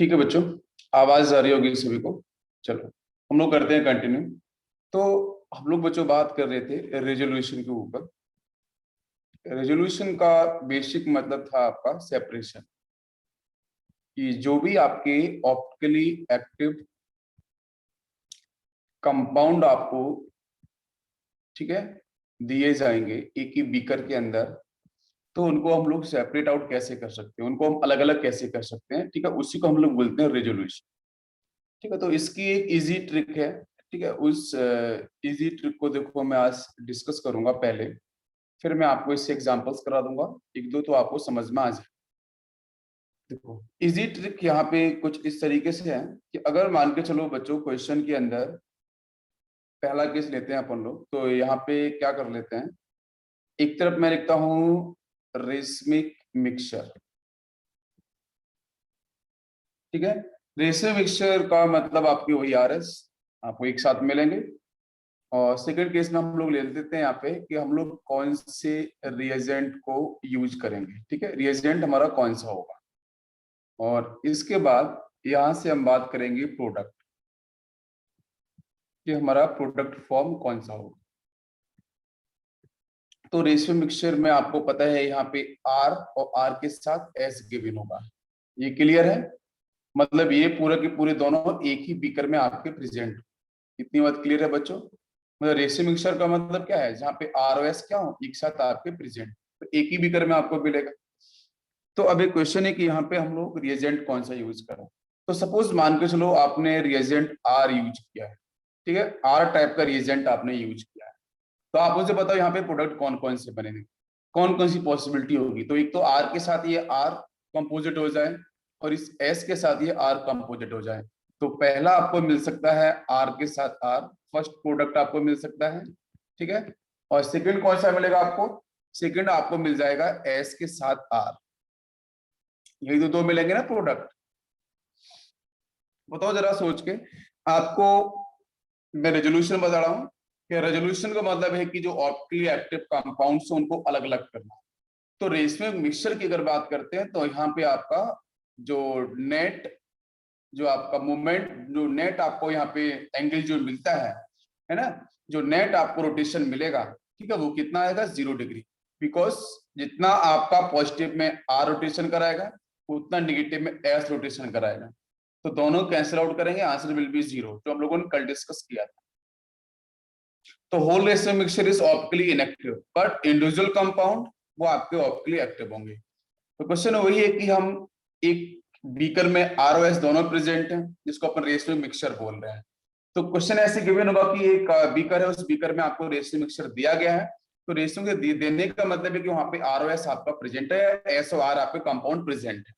ठीक है बच्चों, आवाज आ रही होगी सभी को। चलो हम लोग करते हैं कंटिन्यू। तो हम लोग बच्चों बात कर रहे थे रेजोल्यूशन के ऊपर। रेजोल्यूशन का बेसिक मतलब था आपका सेपरेशन, कि जो भी आपके ऑप्टिकली एक्टिव कंपाउंड आपको, ठीक है, दिए जाएंगे एक ही बीकर के अंदर, तो उनको हम लोग सेपरेट आउट कैसे कर सकते हैं, उनको हम अलग अलग कैसे कर सकते हैं, ठीक है, उसी को हम लोग बोलते हैं रेजोल्यूशन। ठीक है, तो इसकी एक इजी ट्रिक है। ठीक है, उस इजी ट्रिक को देखो मैं आज डिस्कस करूंगा पहले, फिर मैं आपको इससे एग्जांपल्स करा दूंगा एक दो, तो आपको समझ में आ जाए। देखो इजी ट्रिक यहाँ पे कुछ इस तरीके से है कि अगर मान के चलो बच्चों क्वेश्चन के अंदर पहला केस लेते हैं अपन लोग, तो यहाँ पे क्या कर लेते हैं, एक तरफ मैं लिखता हूँ रेशमिक मिक्सचर। ठीक है, रेशमिक मिक्सचर का मतलब आपकी वही आर एस आपको एक साथ मिलेंगे। और सेकंड केस में हम लोग ले लेते हैं यहाँ पे कि हम लोग कौन से रिएजेंट को यूज करेंगे। ठीक है, रिएजेंट हमारा कौन सा होगा, और इसके बाद यहां से हम बात करेंगे प्रोडक्ट, कि हमारा प्रोडक्ट फॉर्म कौन सा होगा। तो रेशियो मिक्सचर में आपको पता है यहाँ पे आर और आर के साथ एस गिवन होगा। ये क्लियर है, मतलब ये पूरे के पूरे दोनों एक ही बीकर में आपके प्रेजेंट। इतनी बात क्लियर है बच्चों। मतलब रेशियो मिक्सचर का मतलब क्या है, जहाँ पे आर और एस क्या हो एक साथ आपके प्रेजेंट, तो एक ही बीकर में आपको मिलेगा। तो अब एक क्वेश्चन है कि यहाँ पे हम लोग रिएजेंट कौन सा यूज करें। तो सपोज मान के चलो आपने रिएजेंट आर यूज किया है। ठीक है, आर टाइप का रिएजेंट आपने यूज किया है, तो आप मुझे बताओ यहाँ पे प्रोडक्ट कौन कौन से बनेंगे, कौन कौन सी पॉसिबिलिटी होगी। तो एक तो आर के साथ ये आर कंपोजिट हो जाए, और इस एस के साथ ये आर कंपोजिट हो जाए। तो पहला आपको मिल सकता है आर के साथ आर, फर्स्ट प्रोडक्ट आपको मिल सकता है। ठीक है, और सेकंड कौन सा मिलेगा आपको, सेकंड आपको मिल जाएगा एस के साथ आर। यही तो दो मिलेंगे ना प्रोडक्ट। बताओ जरा सोच के आपको, मैं रेजोल्यूशन बता रहा हूँ कि रेजोल्यूशन का मतलब है कि जो ऑप्टिकली एक्टिव कंपाउंड्स हैं उनको अलग अलग करना। तो रेशमिक मिक्सचर की अगर बात करते हैं तो यहाँ पे आपका जो नेट, जो आपका मूवमेंट, जो नेट आपको यहाँ पे एंगल जो मिलता है ना, जो नेट आपको रोटेशन मिलेगा, ठीक है, वो कितना आएगा 0 डिग्री। बिकॉज जितना आपका पॉजिटिव में आर रोटेशन कराएगा उतना निगेटिव में एस रोटेशन कराएगा, तो दोनों कैंसिल आउट करेंगे, आंसर विल बी 0, जो हम लोगों ने कल डिस्कस किया था। तो whole ratio mixture is optically inactive, but individual compound वो आपके ऑप्टिकली एक्टिव होंगे। तो क्वेश्चन वही है कि हम एक बीकर में आर और एस दोनों प्रेजेंट हैं, जिसको अपन रेशियो मिक्सचर बोल रहे हैं। तो क्वेश्चन ऐसे गिवन होगा कि एक बीकर है, उस बीकर में आपको रेशियो मिक्सचर दिया गया है। तो रेशियो के देने का मतलब है कि वहां पे आर और एस आपका प्रेजेंट है, एस और आर आपके कंपाउंड प्रेजेंट है।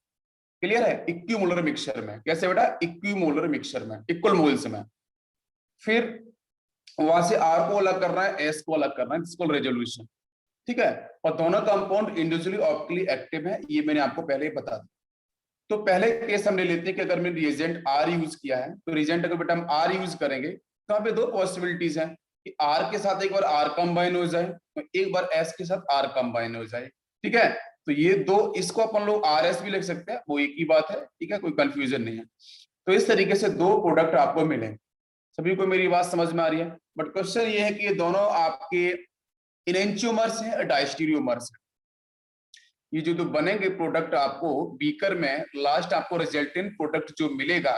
क्लियर है, इक्विमोलर मिक्सचर में। कैसे बेटा, इक्विमोलर मिक्सचर में, इक्वल मोल्स में। फिर वहां से आर को अलग करना है, एस को अलग करना है, इसको रेजोल्यूशन। ठीक है, और दोनों कंपाउंड इंडिविजुअली ऑप्टिकली एक्टिव है, ये मैंने आपको पहले ही बता दिया। तो पहले केस हमने लेते हैं कि अगर मैंने रिएजेंट आर यूज किया है, तो रिएजेंट अगर बेटा हम आर यूज करेंगे तो यहाँ पे दो पॉसिबिलिटीज हैं कि आर के साथ एक बार आर कंबाइन हो जाए, तो एक बार एस के साथ आर कंबाइन हो जाए। ठीक है, तो ये दो, इसको अपन लोग आर एस भी लिख सकते हैं, वो एक ही बात है। ठीक है, कोई कंफ्यूजन नहीं है। तो इस तरीके से दो प्रोडक्ट आपको मिलेंगे। सभी को मेरी बात समझ में आ रही है। बट क्वेश्चन ये है कि ये दोनों आपके इनेंचियोमर्स हैं, डायस्टीरियोमर्स हैं। ये जो बनेंगे प्रोडक्ट आपको बीकर में, लास्ट आपको रिजल्टेंट प्रोडक्ट जो मिलेगा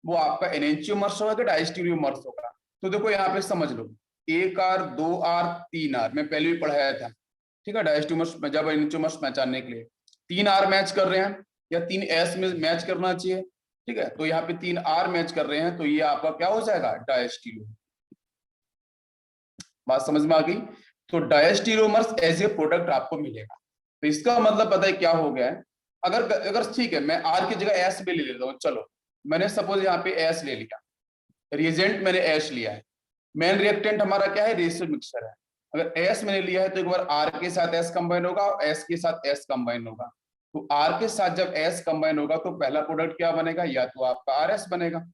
वो आपका एनेंचियोमर्स होगा, डायस्टीरियोमर्स होगा। तो देखो यहाँ पे समझ लो, एक आर, दो आर, तीन आर, मैं पहले भी पढ़ाया था। ठीक है, डायस्टीरियोमर्स में जब एनेंचियोमर्स पहचानने के लिए तीन आर मैच कर रहे हैं या तीन एस में मैच करना चाहिए। ठीक है, तो यहाँ पे तीन आर मैच कर रहे हैं, तो ये आपका क्या हो जाएगा, डायस्टीरियो। बात समझ में आ गई। तो डायस्टीरियोमर्स एज ए प्रोडक्ट आपको मिलेगा। तो इसका मतलब पता है क्या हो गया है। अगर अगर ठीक है, मैं आर की जगह एस भी ले लेता हूँ। चलो मैंने सपोज यहाँ पे एस ले लिया, रिएजेंट मैंने एस लिया है, मेन रिएक्टेंट हमारा क्या है, रेशियो मिक्सचर है। अगर एस मैंने लिया है तो एक बार आर के साथ एस कंबाइन होगा और एस के साथ एस कंबाइन होगा। तो आर के साथ जब एस कंबाइन होगा तो पहला प्रोडक्ट क्या बनेगा, या तो आपका आर एस बनेगा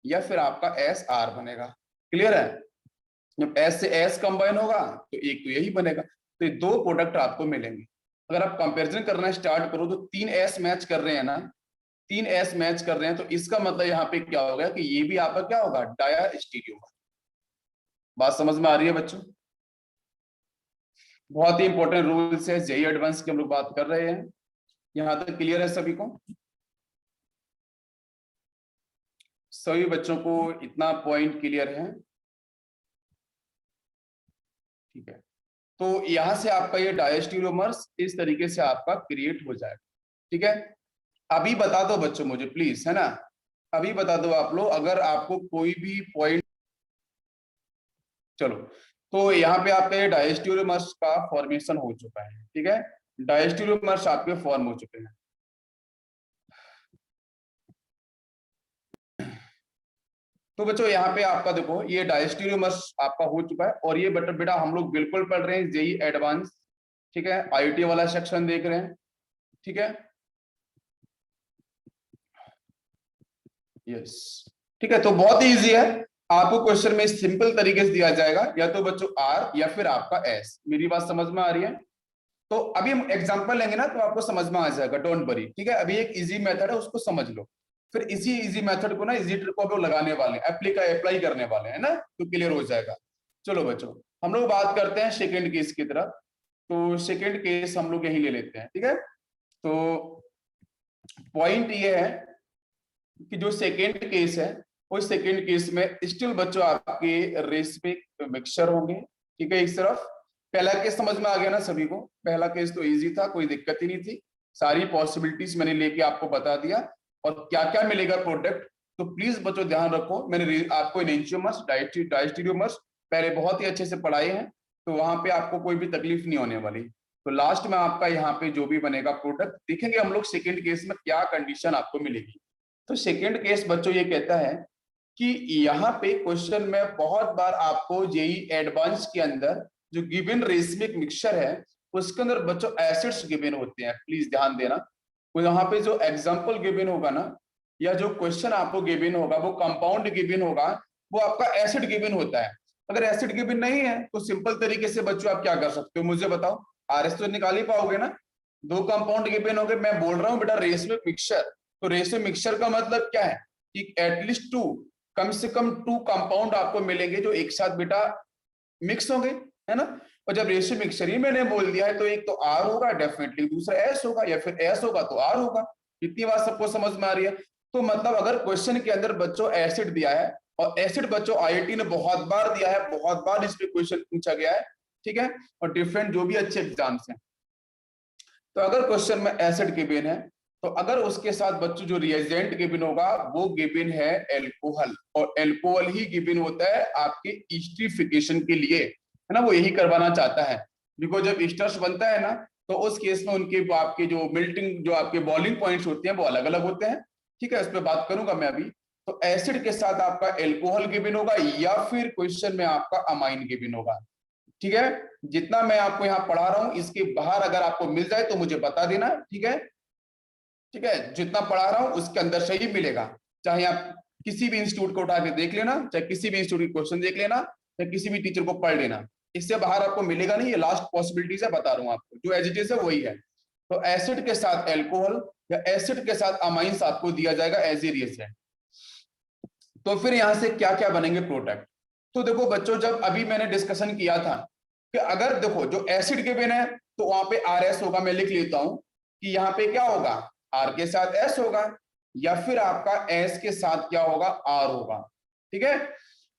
या फिर आपका एस आर बनेगा। क्लियर है, जब एस से एस कंबाइन होगा तो एक तो यही बनेगा। तो ये दो प्रोडक्ट आपको मिलेंगे। अगर आप कंपैरिजन करना स्टार्ट करो तो तीन एस मैच कर रहे हैं ना, 3 एस मैच कर रहे हैं, तो इसका मतलब यहाँ पे क्या होगा कि ये भी आपका क्या होगा, डायस्टीरियोमर। बात समझ में आ रही है बच्चों? बहुत ही इंपॉर्टेंट रूल्स है, जेई एडवांस की हम लोग बात कर रहे हैं। यहां तक क्लियर है सभी को? सभी बच्चों को इतना पॉइंट क्लियर है? ठीक है, तो यहां से आपका ये डायस्टीरियोमर्स इस तरीके से आपका क्रिएट हो जाएगा। ठीक है, अभी बता दो बच्चों मुझे प्लीज, है ना, अभी बता दो आप लोग अगर आपको कोई भी पॉइंट। चलो, तो यहाँ पे आपका ये डायस्टीरियोमर्स का फॉर्मेशन हो चुका है। ठीक है, डायस्टीरियोमर्स आपके फॉर्म हो चुके हैं। तो बच्चों यहाँ पे आपका देखो ये डायस्टीरियोमर्स आपका हो चुका है, और ये बेटा हम लोग बिल्कुल पढ़ रहे हैं जेई एडवांस। ठीक है, आईटी वाला सेक्शन देख रहे हैं। ठीक है, यस, ठीक है, तो बहुत ही इजी है। आपको क्वेश्चन में सिंपल तरीके से दिया जाएगा, या तो बच्चों आर या फिर आपका एस। मेरी बात समझ में आ रही है? तो अभी हम एग्जांपल लेंगे ना, तो आपको समझ में आ जाएगा, डोंट वरी। ठीक है, अभी एक इजी मेथड है, उसको समझ लो, फिर इसी इजी मेथड को ना, इजी ट्रिक को हम लोग लगाने वाले हैं, अप्लाई करने वाले हैं ना, तो क्लियर हो जाएगा। चलो बच्चों, हम लोग बात करते हैं सेकेंड केस की तरफ। तो सेकेंड केस हम लोग यही ले लेते हैं। ठीक है, तो पॉइंट ये है कि जो सेकेंड केस है, उस सेकेंड केस में स्टिल बच्चों आपके रेसिपिक मिक्सचर होंगे। ठीक है, इस तरफ पहला केस समझ में आ गया ना सभी को? पहला केस तो इजी था, कोई दिक्कत ही नहीं थी, सारी पॉसिबिलिटीज मैंने लेके आपको बता दिया, और क्या क्या मिलेगा प्रोडक्ट। तो प्लीज बच्चों ध्यान रखो, मैंने आपको एनेंटियोमर्स, डायस्टीरियोमर्स पहले बहुत ही अच्छे से पढ़ाए हैं, तो वहां पे आपको कोई भी तकलीफ नहीं होने वाली। तो लास्ट में आपका यहाँ पे जो भी बनेगा प्रोडक्ट देखेंगे हम लोग सेकेंड केस में क्या कंडीशन आपको मिलेगी। तो सेकेंड केस बच्चों ये कहता है कि यहाँ पे क्वेश्चन में बहुत बार आपको जेई एडवांस के अंदर जो गिवन रेसमिक मिक्सचर है, उसके अंदर बच्चों एसिड्स गिवन होते हैं। प्लीज ध्यान देना, तो यहाँ पे जो एग्जांपल गिवन होगा ना, या जो क्वेश्चन आपको गिवन होगा, वो कंपाउंड गिवन होगा, वो आपका एसिड गिवन होता है। अगर एसिड गिवन नहीं है, तो सिंपल तरीके से बच्चों आप क्या कर सकते हो मुझे बताओ, आरएस तो निकाल ही पाओगे ना। दो कंपाउंड गिवन हो गए, मैं बोल रहा हूँ बेटा रेसमिक मिक्सचर, तो रेशो मिक्सचर का मतलब क्या है कि एटलीस्ट टू, कम से कम 2 कंपाउंड आपको मिलेंगे जो एक साथ बेटा मिक्स होंगे, है ना। और जब रेशो मिक्सचर ही मैंने बोल दिया है, तो एक तो आर होगा डेफिनेटली, दूसरा एस होगा, या फिर एस होगा तो आर होगा। इतनी बात सबको समझ में आ रही है? तो मतलब अगर क्वेश्चन के अंदर बच्चों एसिड दिया है, और एसिड बच्चों आईआईटी ने बहुत बार दिया है, बहुत बार इस पे क्वेश्चन पूछा गया है। ठीक है, और डिफरेंट जो भी अच्छे एग्जाम्स हैं, तो अगर क्वेश्चन में एसिड गिवन है, तो अगर उसके साथ बच्चों जो रिएजेंट गिवन होगा, वो गिवन है एल्कोहल, और एल्कोहल ही गिवन होता है आपके एस्टरिफिकेशन के लिए, है ना, वो यही करवाना चाहता है। बिकॉज जब एस्टर्स बनता है ना, तो उस केस में उनके आपके जो मेल्टिंग, जो आपके बॉइलिंग पॉइंट्स होते हैं, वो अलग अलग होते हैं। ठीक है, उस पर बात करूंगा मैं अभी। तो एसिड के साथ आपका एल्कोहल गिवन होगा, या फिर क्वेश्चन में आपका अमाइन गिवन होगा। ठीक है, जितना मैं आपको यहाँ पढ़ा रहा हूं, इसके बाहर अगर आपको मिल जाए तो मुझे बता देना। ठीक है, ठीक है, जितना पढ़ा रहा हूं उसके अंदर से ही मिलेगा। चाहे आप किसी भी इंस्टीट्यूट को उठा के देख लेना, चाहे किसी भी इंस्टीट्यूट की क्वेश्चन देख लेना, चाहे किसी भी टीचर को पढ़ लेना, इससे बाहर आपको मिलेगा नहीं। ये लास्ट पॉसिबिलिटी से बता रहा हूं आपको, जो एज इट इज है वही है। तो एसिड के साथ एल्कोहल या एसिड के साथ अमाइंस आपको दिया जाएगा एज ए रिएजेंट। तो फिर यहां से क्या क्या बनेंगे प्रोडक्ट? तो देखो बच्चों, जब अभी मैंने डिस्कशन किया था कि अगर देखो जो एसिड गिवन है, तो वहां पे आर एस होगा, मैं लिख लेता हूं कि यहाँ पे क्या होगा, आर के साथ एस होगा, या फिर आपका एस के साथ क्या होगा, आर होगा। ठीक है,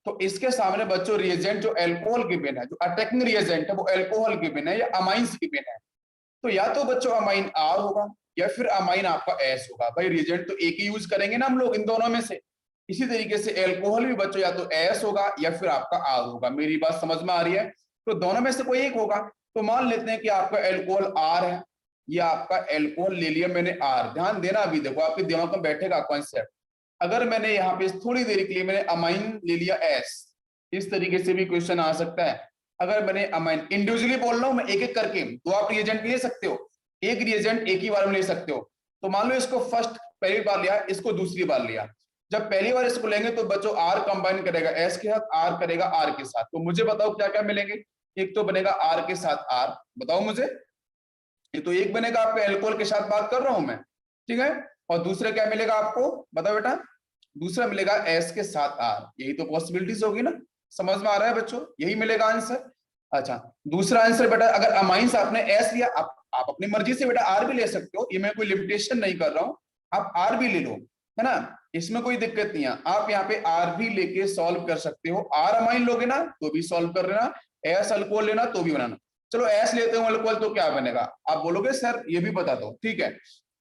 तो इसके सामने बच्चों रिएजेंट जो एल्कोहल गिवन है, जो अटैकिंग रिएजेंट है, वो एल्कोहल गिवन है या अमाइंस गिवन है। तो या तो बच्चों अमाइन आर होगा, या फिर अमाइन आपका एस होगा। भाई रिएजेंट तो एक ही यूज करेंगे ना हम लोग इन दोनों में से। इसी तरीके से एल्कोहल भी बच्चों या तो एस होगा या फिर आपका आर होगा। मेरी बात समझ में आ रही है? तो दोनों में से कोई एक होगा। तो मान लेते हैं कि आपका एल्कोहल आर है, या आपका एल्कोहल ले लिया मैंने आर। ध्यान देना, अभी देखो आपके दिमाग में बैठेगा कॉन्सेप्ट। अगर मैंने यहाँ पे थोड़ी देर के लिए मैंने अमाइन ले लिया एस, इस तरीके से भी क्वेश्चन आ सकता है। अगर मैंने अमाइन इंडिविजुअली बोल रहा हूं मैं, एक एक करके, तो आप रिएजेंट ले सकते हो, एक रिएजेंट एक ही बार में ले सकते हो। तो मान लो इसको फर्स्ट पहली बार लिया, इसको दूसरी बार लिया। जब पहली बार इसको लेंगे तो बच्चों आर कंबाइन करेगा एस के साथ, आर करेगा आर के साथ। तो मुझे बताओ क्या क्या मिलेंगे? एक तो बनेगा आर के साथ आर, बताओ मुझे। ये तो एक बनेगा आपका एल्कोहल के साथ, बात कर रहा हूं मैं। ठीक है, और दूसरा क्या मिलेगा आपको, बताओ बेटा, दूसरा मिलेगा एस के साथ आर। यही तो पॉसिबिलिटीज होगी ना, समझ में आ रहा है बच्चों, यही मिलेगा आंसर। अच्छा, दूसरा आंसर बेटा, अगर अमाइंस आपने एस लिया, आप अपनी मर्जी से बेटा आर भी ले सकते हो, ये मैं कोई लिमिटेशन नहीं कर रहा हूं, आप आर भी ले लो, है ना, इसमें कोई दिक्कत नहीं है। आप यहाँ पे आर भी लेके सॉल्व कर सकते हो, आर अमाइन लोगे ना तो भी सॉल्व कर लेना, एस अल्कोहल लेना तो भी बनाना। चलो एस लेते हो अल्कोहल तो क्या बनेगा, आप बोलोगे सर ये भी बता दो, ठीक है,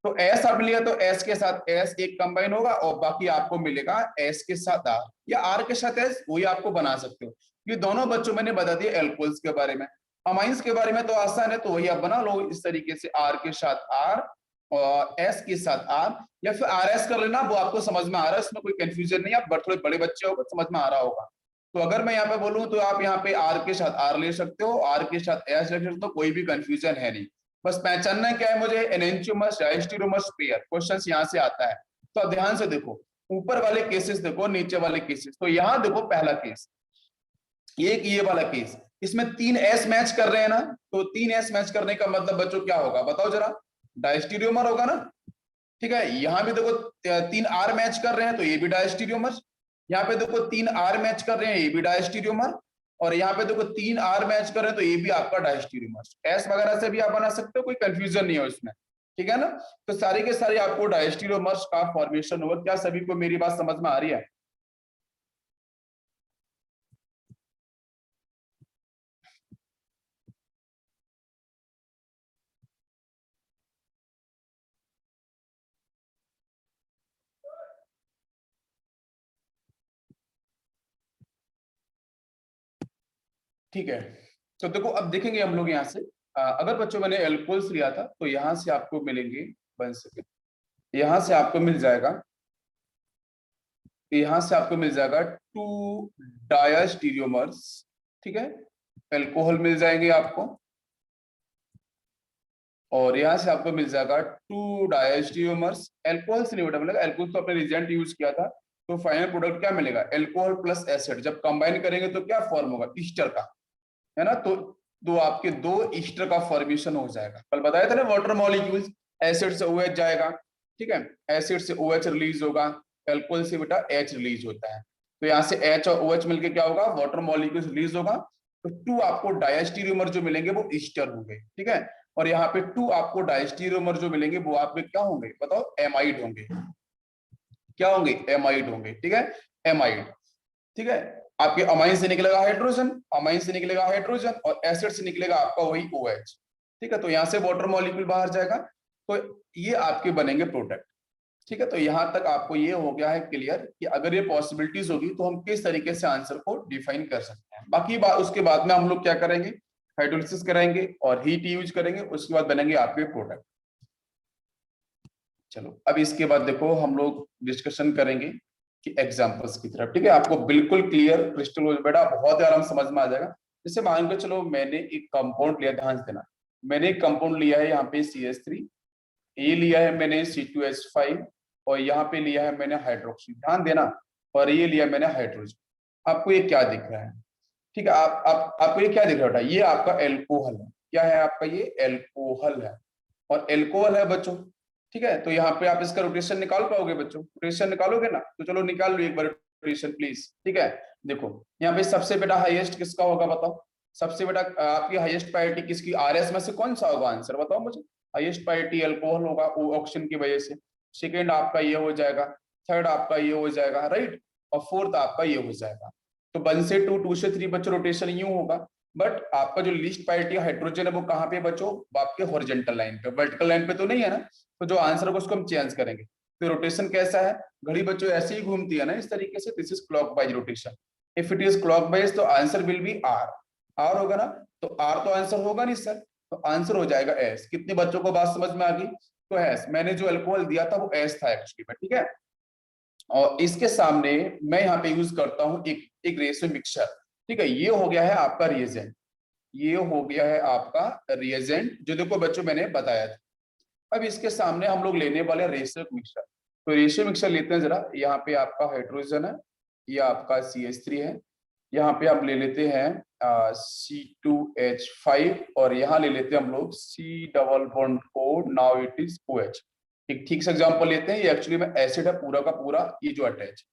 तो एस आप लिया तो एस के साथ एस एक कंबाइन होगा और बाकी आपको मिलेगा एस के साथ आर या आर के साथ एस, वही आपको बना सकते हो। ये दोनों बच्चों मैंने बता दिया एल्कोहल्स के बारे में। अमाइंस के बारे में तो आसान है, तो वही आप बना लो इस तरीके से, आर के साथ आर और एस के साथ आर, या फिर आर एस कर लेना, वो आपको समझ में आ रहा है, इसमें कोई कंफ्यूजन नहीं है, आप थोड़े बड़े बच्चे हो समझ में आ रहा होगा। तो अगर मैं यहाँ पे बोलूं तो आप यहाँ पे आर के साथ आर ले सकते हो, आर के साथ एस ले सकते हो, कोई भी कंफ्यूजन है नहीं। बस पहचानना क्या है मुझे, एनेंटियोमर्स डायस्टेरोमर्स पेयर, क्वेश्चन यहाँ से आता है। तो अब ध्यान से देखो, ऊपर वाले केसेस देखो, नीचे वाले केसेस, तो यहाँ देखो पहला केस, ये वाला केस, इसमें 3 एस मैच कर रहे हैं ना, तो 3 एस मैच करने का मतलब बच्चों क्या होगा बताओ जरा, डायस्टेरियोमर होगा ना, ठीक है। यहां भी देखो 3 आर मैच कर रहे हैं तो ये भी डायस्टेरियोमर, यहाँ पे देखो 3 आर मैच कर रहे हैं ये भी डायस्टेरियोमर, और यहाँ पे देखो 3 आर मैच कर रहे हैं तो ये भी आपका डायस्टेरियोमर। एस वगैरह से भी आप बना सकते हो, कोई कंफ्यूजन नहीं है उसमें, ठीक है ना। तो सारे के सारे आपको डायस्टेरियोमर्स का फॉर्मेशन होगा। क्या सभी को मेरी बात समझ में आ रही है? ठीक है, तो देखो अब देखेंगे हम लोग यहाँ से, अगर बच्चों मैंने एल्कोहल्स लिया था तो यहाँ से आपको मिलेंगे, 1 सेकेंड, यहाँ से आपको मिल जाएगा, यहाँ से आपको मिल जाएगा 2 डायस्टीरियोमर्स, ठीक है, एल्कोहल मिल जाएंगे आपको, और यहाँ से आपको मिल जाएगा 2 डायस्टीरियोमर्स, एल्कोहल से नहीं बेटा मिलेगा, एल्कोहल तो आपने रिजेंट यूज किया था, तो फाइनल प्रोडक्ट क्या मिलेगा, एल्कोहल प्लस एसिड, जब कंबाइन करेंगे तो क्या फॉर्म होगा, ईस्टर का, है ना। तो दो आपके 2 ईस्टर का फॉर्मेशन हो जाएगा। कल बताया था ना वाटर मॉलिक्यूल्स, एसिड से OH जाएगा, ठीक है, एसिड से OH रिलीज होगा, एल्कोहल से बेटा H रिलीज होता है, तो यहाँ से H और OH मिलके क्या होगा, वाटर मॉलिक्यूल्स रिलीज होगा, तो 2 आपको डायस्टीरियोमर जो मिलेंगे वो ईस्टर होंगे, ठीक है, और यहाँ पे 2 आपको डायस्टीरियोमर जो मिलेंगे वो आपके क्या होंगे बताओ, एमाइड होंगे, क्या होंगे, एमाइड होंगे, ठीक है, एमाइड, ठीक है। आपके अमाइन से निकलेगा हाइड्रोजन, अमाइन से निकलेगा हाइड्रोजन, और एसिड से निकलेगा आपका वही OH, ठीक है, तो यहाँ से वाटर मॉलिक्यूल बाहर जाएगा, तो ये आपके बनेंगे प्रोडक्ट, ठीक है। तो यहाँ तक आपको ये हो गया है क्लियर कि अगर ये पॉसिबिलिटीज होगी तो हम किस तरीके से आंसर को डिफाइन कर सकते हैं। बाकी बात उसके बाद में हम लोग क्या करेंगे, हाइड्रोलिसिस कराएंगे और हीट यूज करेंगे, उसके बाद बनेंगे आपके प्रोडक्ट। चलो अब इसके बाद देखो हम लोग डिस्कशन करेंगे कि एग्जांपल्स की तरफ, ठीक है, आपको बिल्कुल क्लियर क्रिस्टल हो बेटा, बहुत ही आराम समझ में आ जाएगा। जैसे मान के चलो मैंने एक कंपाउंड लिया, ध्यान से देना, मैंने एक कंपाउंड लिया है यहाँ पे CH3, ये लिया है मैंने C2H5, और यहाँ पे लिया है मैंने हाइड्रोक्सी, ध्यान देना, और ये लिया मैंने हाइड्रोजन। आपको ये क्या दिख रहा है, ठीक है, आपको ये क्या दिख रहा है, ये आपका एल्कोहल है, क्या है आपका, ये एल्कोहल है, और एल्कोहल है बच्चों, ठीक है। तो यहाँ पे आप इसका रोटेशन निकाल पाओगे बच्चों, रोटेशन निकालोगे ना, तो चलो निकाल लो एक बार रोटेशन प्लीज, ठीक है। देखो यहाँ पे सबसे बेटा हाईएस्ट किसका होगा बताओ, सबसे बेटा आपकी हाईएस्ट प्रायोरिटी किसकी, RS में से कौन सा होगा आंसर बताओ मुझे, हाईएस्ट प्रायोरिटी अल्कोहल होगा वो ऑक्सीजन की वजह से, सेकेंड आपका ये हो जाएगा, थर्ड आपका ये हो जाएगा, राइट, और फोर्थ आपका ये हो जाएगा। तो 1 से 2, 2 से 3 बच्चों रोटेशन यूं होगा, बट आपका जो लीस्ट प्रायोरिटी हाइड्रोजन है वो कहाँ पे बच्चों, आपके हॉरिजॉन्टल लाइन पे, वर्टिकल लाइन पे तो नहीं है ना, तो जो आंसर होगा उसको हम चेंज करेंगे। तो रोटेशन कैसा है, घड़ी बच्चों ऐसे ही घूमती है ना इस तरीके से, this is clockwise rotation, if it is clockwise तो answer will be R, R होगा ना, तो आर तो आंसर होगा नहीं सर, तो आंसर हो जाएगा एस। कितने बच्चों को बात समझ में आ गई, तो एस, मैंने जो अल्कोहल दिया था वो एस था एक्चुअली में, ठीक है। और इसके सामने मैं यहाँ पे यूज करता हूँ एक रेशियो मिक्सचर, ठीक है, ये हो गया है आपका रिएजेंट, ये हो गया है आपका रिएजेंट जो देखो बच्चों मैंने बताया था। अब इसके सामने हम लोग लेने वाले रेशियो मिक्सचर, तो रेशियो मिक्सचर लेते हैं जरा, यहाँ पे आपका हाइड्रोजन है, ये आपका CH3 है, यहाँ पे आप ले लेते हैं C2H5, और यहाँ ले लेते हैं हम लोग C double bond 4, now it is OH। एक ठीक से एग्जांपल लेते हैं, ये एक्चुअली में एसिड है पूरा का पूरा, ये जो अटैच,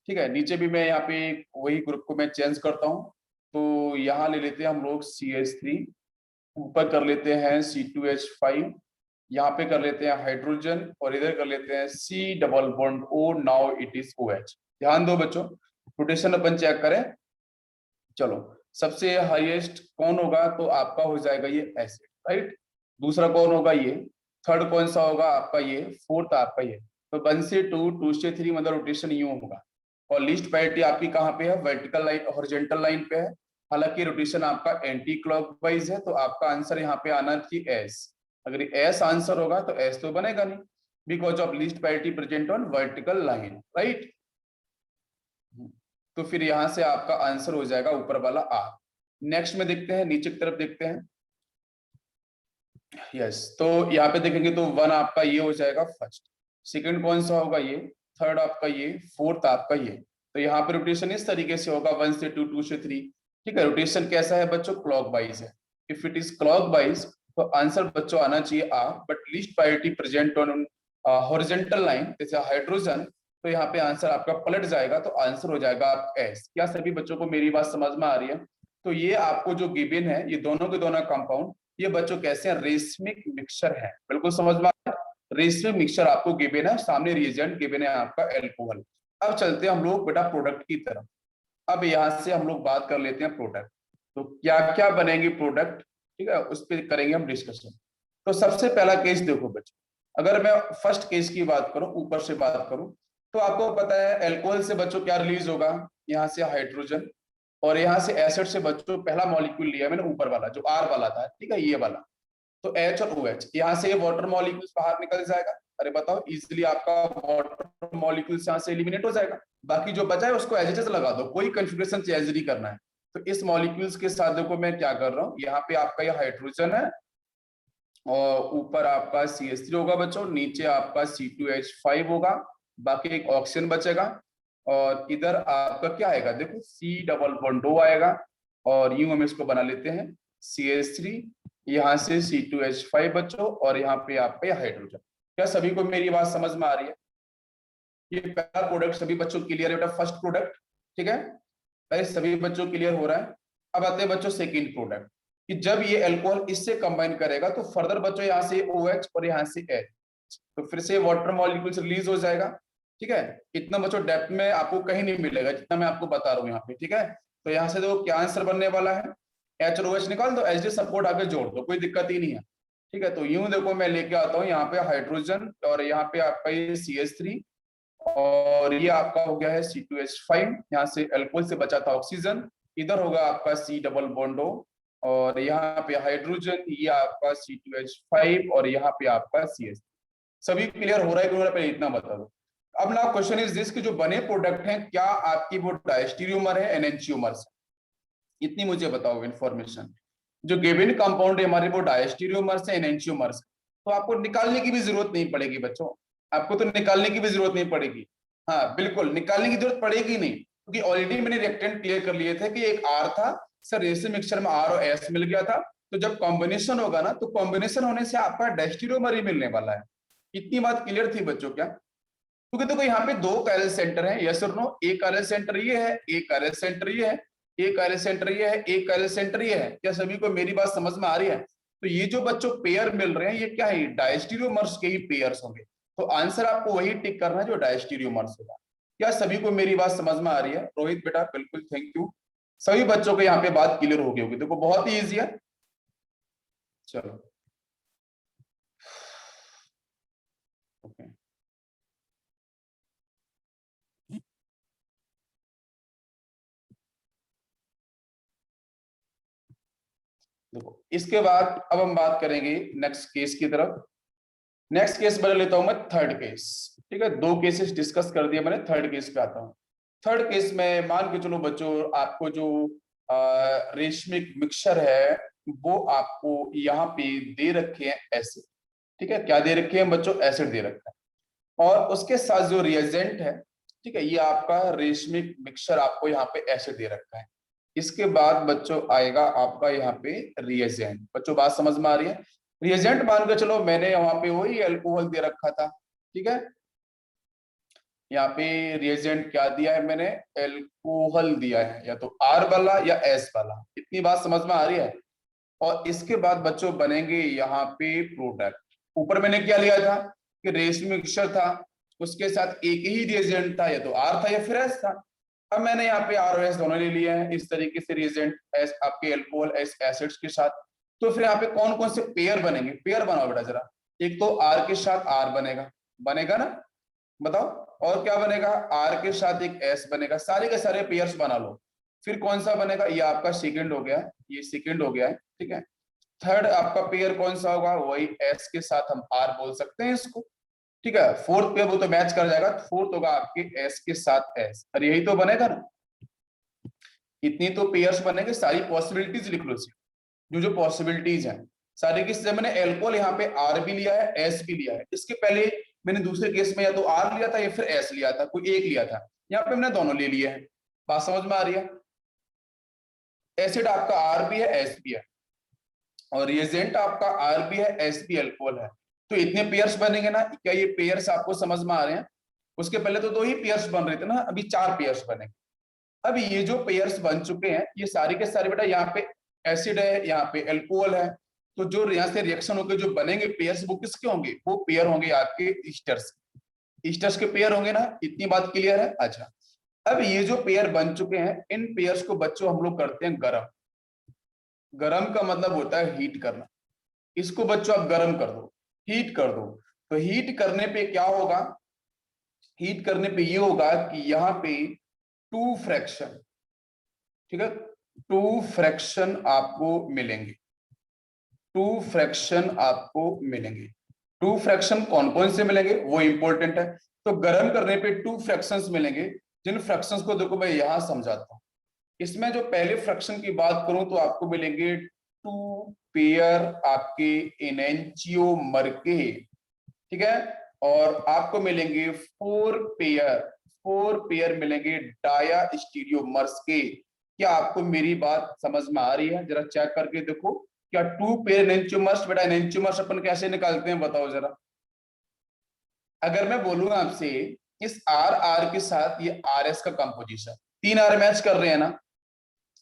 ठीक है। नीचे भी मैं यहाँ पे वही ग्रुप को मैं चेंज करता हूँ, तो यहाँ ले लेते हैं हम लोग CH3, ऊपर कर लेते हैं C2H5, यहाँ पे कर लेते हैं हाइड्रोजन, और इधर कर लेते हैं C double bond O, now it is OH। ध्यान दो बच्चों, रोटेशन अपन चेक करें। चलो, सबसे हाईएस्ट कौन होगा, तो आपका हो जाएगा ये एसिड, राइट। दूसरा कौन होगा, ये। थर्ड कौन सा होगा आपका, ये। फोर्थ आपका ये। तो 1 से 2, 2 से 3 मतलब रोटेशन यूं होगा। और लीस्ट प्रायोरिटी आपकी कहाँ पे है, वर्टिकल लाइन, हॉरिजॉन्टल लाइन पे है। हालांकि रोटेशन आपका एंटी क्लॉकवाइज है, तो आपका आंसर यहाँ पे आना चाहिए एस। अगर एस आंसर होगा तो एस तो बनेगा नहीं, because of least priority present on vertical line, right. तो फिर यहां से आपका आंसर हो जाएगा ऊपर वाला आर। नेक्स्ट में देखते हैं, नीचे की तरफ देखते हैं। यस, तो यहाँ पे देखेंगे तो 1 आपका ये हो जाएगा फर्स्ट, सेकंड कौन सा होगा, ये। थर्ड आपका ये, फोर्थ आपका ये। तो यहाँ पे रोटेशन इस तरीके से होगा, 1 से 2, 2 से 3। ठीक है, रोटेशन कैसा है बच्चों, क्लॉकवाइज है। इफ इट इज क्लॉकवाइज तो आंसर बच्चों आना चाहिए आ, but least priority present on horizontal line, जैसे हाइड्रोजन, तो यहाँ पे आंसर आपका पलट जाएगा, तो आंसर हो जाएगा आप एस। क्या सभी बच्चों को मेरी बात समझ में आ रही है। तो ये आपको जो गिवन है, ये दोनों के दोनों कंपाउंड, ये बच्चों कैसे हैं, रेशमिक मिक्सचर है। बिल्कुल समझ में आ रहा है। रेशमिक मिक्सचर आपको गिवन है, सामने रिएजेंट गिवन है आपका एल्कोहल। अब चलते हैं हम लोग बेटा प्रोडक्ट की तरफ। अब यहाँ से हम लोग बात कर लेते हैं प्रोडक्ट, तो क्या क्या बनेंगे प्रोडक्ट, ठीक है, उस पर करेंगे हम डिस्कशन। तो सबसे पहला केस देखो बच्चों, अगर मैं फर्स्ट केस की बात करूं, ऊपर से बात करूं, तो आपको पता है एल्कोहल से बच्चों क्या रिलीज होगा, यहाँ से हाइड्रोजन, और यहाँ से एसिड से बच्चों पहला मॉलिक्यूल लिया मैंने ऊपर वाला जो आर वाला था, ठीक है, ये वाला। तो H और OH, यहाँ से वाटर मॉलिक्यूल्स बाहर निकल जाएगा। अरे बताओ, इजिली आपका वाटर मॉलिक्यूल्स यहाँ से एलिमिनेट हो जाएगा। बाकी जो बचा है उसको एज इट इज लगा दो, कोई कंफिग्रेशन चेंज नहीं करना है। तो इस मॉलिक्यूल्स के साथ देखो मैं क्या कर रहा हूँ, यहाँ पे आपका ये हाइड्रोजन है, और ऊपर आपका CH3 होगा बच्चों, नीचे आपका C2H5 होगा, बाकी एक ऑक्सीजन बचेगा, और इधर आपका क्या आएगा, देखो C डबल बॉन्ड O आएगा, और यूं हम इसको बना लेते हैं CH3, यहाँ से C2H5 बच्चों, और यहाँ पे आपका हाइड्रोजन। क्या सभी को मेरी बात समझ में आ रही है। ये पहला प्रोडक्ट सभी बच्चों क्लियर है बेटा, फर्स्ट प्रोडक्ट, ठीक है, पहले सभी बच्चों क्लियर हो रहा है। अब आते हैं बच्चों सेकंड प्रोडक्ट, कि जब ये अल्कोहल इससे कंबाइन करेगा तो फर्दर बच्चों यहाँ से OH और यहाँ से H, तो फिर से वाटर मॉलिक्यूल्स रिलीज हो जाएगा। ठीक है, इतना बच्चों डेप्थ में आपको कहीं नहीं मिलेगा जितना मैं आपको बता रहा हूँ यहाँ पे, ठीक है। तो यहाँ से देखो क्या आंसर बनने वाला है, H और OH निकाल दो, H सपोर्ट आगे जोड़ दो, कोई दिक्कत ही नहीं है। ठीक है, तो यूं देखो मैं लेके आता हूँ यहाँ पे हाइड्रोजन, और यहाँ पे आपका ये CH3, और ये आपका हो गया है C2H5, यहाँ से अल्कोहल से बचा था ऑक्सीजन, इधर होगा आपका C डबल बॉन्ड O, और यहाँ पे हाइड्रोजन, ये आपका C2H5, और यहाँ पे आपका CH। सभी क्लियर हो रहा है कि पहले इतना बता दो। अब ना क्वेश्चन इज दिस कि जो बने प्रोडक्ट हैं क्या आपकी वो डायस्टीरियोमर है एनेंटियोमर्स, इतनी मुझे बताओ इन्फॉर्मेशन। जो गिवन कंपाउंड है हमारे वो डायस्टीरियोमर्स है एनेंटियोमर्स, तो आपको निकालने की भी जरूरत नहीं पड़ेगी बच्चों, आपको तो निकालने की भी जरूरत नहीं पड़ेगी। हाँ बिल्कुल, निकालने की जरूरत पड़ेगी नहीं, क्योंकि ऑलरेडी मैंने रिएक्टेंट क्लियर कर लिए थे कि एक आर था सर, रेसिन मिक्सचर में आर और एस मिल गया था, तो जब कॉम्बिनेशन होगा ना, तो कॉम्बिनेशन होने से आपका डायस्टीरियोमर ही मिलने वाला है। इतनी बात क्लियर थी बच्चों क्या, क्योंकि देखो यहाँ पे दो कैरल सेंटर है, यस और नो, एक कैरल सेंटर ये है, एक कैरल सेंटर ये है, एक कैरल सेंटर ये है, एक कैरल सेंटर ये है। क्या सभी को मेरी बात समझ में आ रही है। तो ये जो बच्चों पेयर मिल रहे हैं ये क्या है, डायस्टीरियोमर्स के ही पेयर्स होंगे, तो आंसर आपको वही टिक करना है जो डायस्टीरियोमर्स होगा। क्या सभी को मेरी बात समझ में आ रही है, रोहित बेटा बिल्कुल, थैंक यू। सभी बच्चों को यहाँ पे बात क्लियर हो गई होगी, देखो बहुत ही ईजी है। चलो ओके, देखो इसके बाद अब हम बात करेंगे नेक्स्ट केस की तरफ। नेक्स्ट केस बना लेता हूं मैं थर्ड केस, ठीक है, दो केसेस डिस्कस कर दिया मैंने, थर्ड केस पे आता हूं। थर्ड केस में मान के चलो बच्चों, आपको जो रेशमिक मिक्सचर है वो आपको यहाँ पे दे रखे हैं एसिड, ठीक है, क्या दे रखे हैं बच्चों, एसिड दे रखा है, और उसके साथ जो रिएजेंट है, ठीक है, ये आपका रेशमिक मिक्सचर आपको यहाँ पे एसिड दे रखा है। इसके बाद बच्चों आएगा आपका यहाँ पे रिएजेंट, बच्चों बात समझ में आ रही है। रिएजेंट मान के चलो मैंने वहां पे वही अल्कोहल दे रखा था, ठीक है, यहाँ पे रिएजेंट क्या दिया है मैंने, एल्कोहल दिया है, या तो आर वाला या एस वाला, इतनी बात समझ में आ रही है। और इसके बाद बच्चों बनेंगे यहाँ पे प्रोडक्ट। ऊपर मैंने क्या लिया था कि रेशमी मिक्सचर था, उसके साथ एक ही रिएजेंट था, या तो आर था या फिर एस था। अब मैंने यहाँ पे आर और एस दोनों ले लिए हैं इस तरीके से, रिएजेंट एस आपके एल्कोहल एस एसिड्स के साथ। तो फिर यहाँ पे कौन कौन से पेयर बनेंगे, पेयर बनाओ बेटा जरा। एक तो आर के साथ आर बनेगा, बनेगा ना, बताओ। और क्या बनेगा, आर के साथ एक एस बनेगा, सारे के सारे पेयर्स बना लो। फिर कौन सा बनेगा, ये आपका सेकंड हो गया, ये सेकंड हो गया है, ठीक है। थर्ड आपका पेयर कौन सा होगा, वही एस के साथ हम आर बोल सकते हैं इसको, ठीक है। फोर्थ पेयर वो तो मैच कर जाएगा, फोर्थ होगा आपके एस के साथ एस, और यही तो बनेगा ना। इतनी तो पेयर्स बनेंगे, सारी पॉसिबिलिटीज लिख लो, जो जो पॉसिबिलिटीज हैं सारी की। मैंने एल्कोहल यहाँ पे आर भी लिया है, एस भी लिया है। इसके पहले मैंने दूसरे केस में या तो आर लिया था या फिर एस लिया था, कोई एक लिया था। यहाँ पे मैंने दोनों ले लिए हैं, बात समझ में आ रही है। एसिड आपका आर भी है एस भी है, और रिएजेंट आपका आर भी है एस भी एल्कोहल है। तो इतने पेयर्स बनेंगे ना, क्या ये पेयर्स आपको समझ में आ रहे हैं। उसके पहले तो दो ही पेयर्स बन रहे थे ना, अभी चार पेयर्स बनेंगे। अब ये जो पेयर्स बन चुके हैं, ये सारे के सारे बेटा, यहाँ पे एसिड है, यहाँ पे एल्कोहल है। तो जो यहाँ से रिएक्शन होकर जो बनेंगे पेयर्स, वो किसके होंगे, वो पेयर होंगे आपके ईस्टर्स, ईस्टर्स के पेयर होंगे ना। इतनी बात क्लियर है। अच्छा, अब ये जो पेयर बन चुके हैं, इन पेयर्स को बच्चों हम लोग करते हैं गरम। गरम का मतलब होता है हीट करना। इसको बच्चों आप गरम कर दो, हीट कर दो। तो हीट करने पे क्या होगा, हीट करने पे ये होगा कि यहाँ पे टू फ्रैक्शन, ठीक है, टू फ्रैक्शन आपको मिलेंगे, टू फ्रैक्शन आपको मिलेंगे। टू फ्रैक्शन कौन कौन से मिलेंगे वो इंपॉर्टेंट है। तो गर्म करने पे टू फ्रैक्शंस मिलेंगे, जिन फ्रैक्शंस को देखो मैं यहां समझाता हूं। इसमें जो पहले फ्रैक्शन की बात करूं तो आपको मिलेंगे टू पेयर आपके एनेंचियोमर के, ठीक है। और आपको मिलेंगे फोर पेयर मिलेंगे डाया स्टीरियोमर्स के। क्या आपको मेरी बात समझ में आ रही है, जरा चेक करके देखो। क्या टू पेयर एनेंचियोमर्स, बेटा एनेंचियोमर्स अपन कैसे निकालते हैं बताओ जरा। अगर मैं बोलूंगा आपसे इस आर आर के साथ ये आर एस का कंपोजिशन, तीन आर मैच कर रहे हैं ना।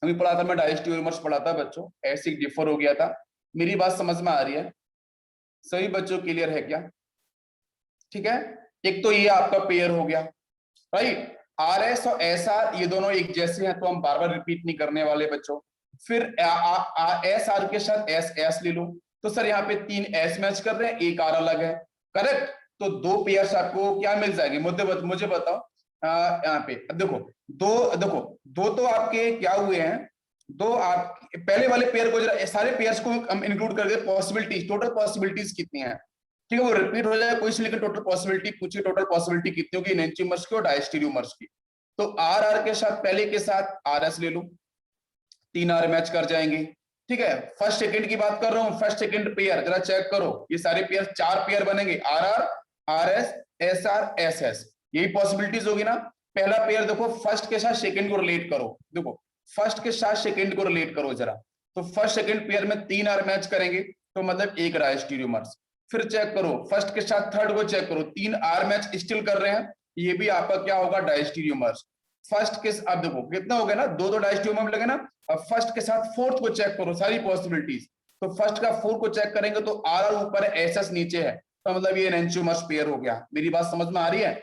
अभी पढ़ा था मैं, डायस्टीरियोमर्स पढ़ा था बच्चों, ऐसे डिफर हो गया था। मेरी बात समझ में आ रही है, सभी बच्चों क्लियर है क्या, ठीक है। एक तो ये आपका पेयर हो गया, राइट। आर एस और एस आर ये दोनों एक जैसे हैं, तो हम बार बार रिपीट नहीं करने वाले बच्चों। फिर एस आर के साथ एस एस ले लो। तो सर यहाँ पे तीन एस मैच कर रहे हैं, एक आर अलग है, करेक्ट। तो दो पेयर्स आपको क्या मिल जाएंगे, मुझे बताओ। यहाँ पे देखो, दो तो आपके क्या हुए हैं, दो आप पहले वाले पेयर को जरा, सारे पेयर्स को हम इंक्लूड करके पॉसिबिलिटीज, टोटल पॉसिबिलिटीज कितनी है, ठीक है। वो रिपीट हो जाए कोई से, लेकिन टोटल पॉसिबिलिटी पूछिए, टोटल पॉसिबिलिटी कितनी होगी एनेंचियोमर्स की और डायस्टीरियोमर्स की। तो आर आर के साथ पहले के साथ आर एस ले लो, तीन आर मैच कर जाएंगे, ठीक है। फर्स्ट सेकंड की बात कर रहा हूं, फर्स्ट सेकंड पेयर जरा चेक करो, ये सारे पेयर चार पेयर बनेंगे, R R R S S R S S, यही पॉसिबिलिटीज होगी ना। पहला पेयर देखो, फर्स्ट के साथ सेकंड को रिलेट करो, देखो फर्स्ट के साथ सेकंड को रिलेट करो जरा। तो फर्स्ट सेकंड पेयर में तीन आर मैच करेंगे, तो मतलब एक डायस्टीरियोमर्स। फिर चेक करो फर्स्ट के साथ थर्ड को चेक करो, तीन आर मैच स्टिल कर रहे हैं, ये भी आपका क्या होगा, डायस्टीरियोमर्स। फर्स्ट के, अब देखो कितना हो गया ना, दो डायस्टीरियोमर मिलेंगे ना। अब फर्स्ट के साथ फोर्थ को चेक करो, सारी पॉसिबिलिटीज। तो फर्स्ट का फोर्थ को चेक करेंगे तो आर ऊपर है, एस एस नीचे है, तो मतलब ये एनेंचियोमर्स पेयर हो गया। मेरी बात समझ में आ रही है,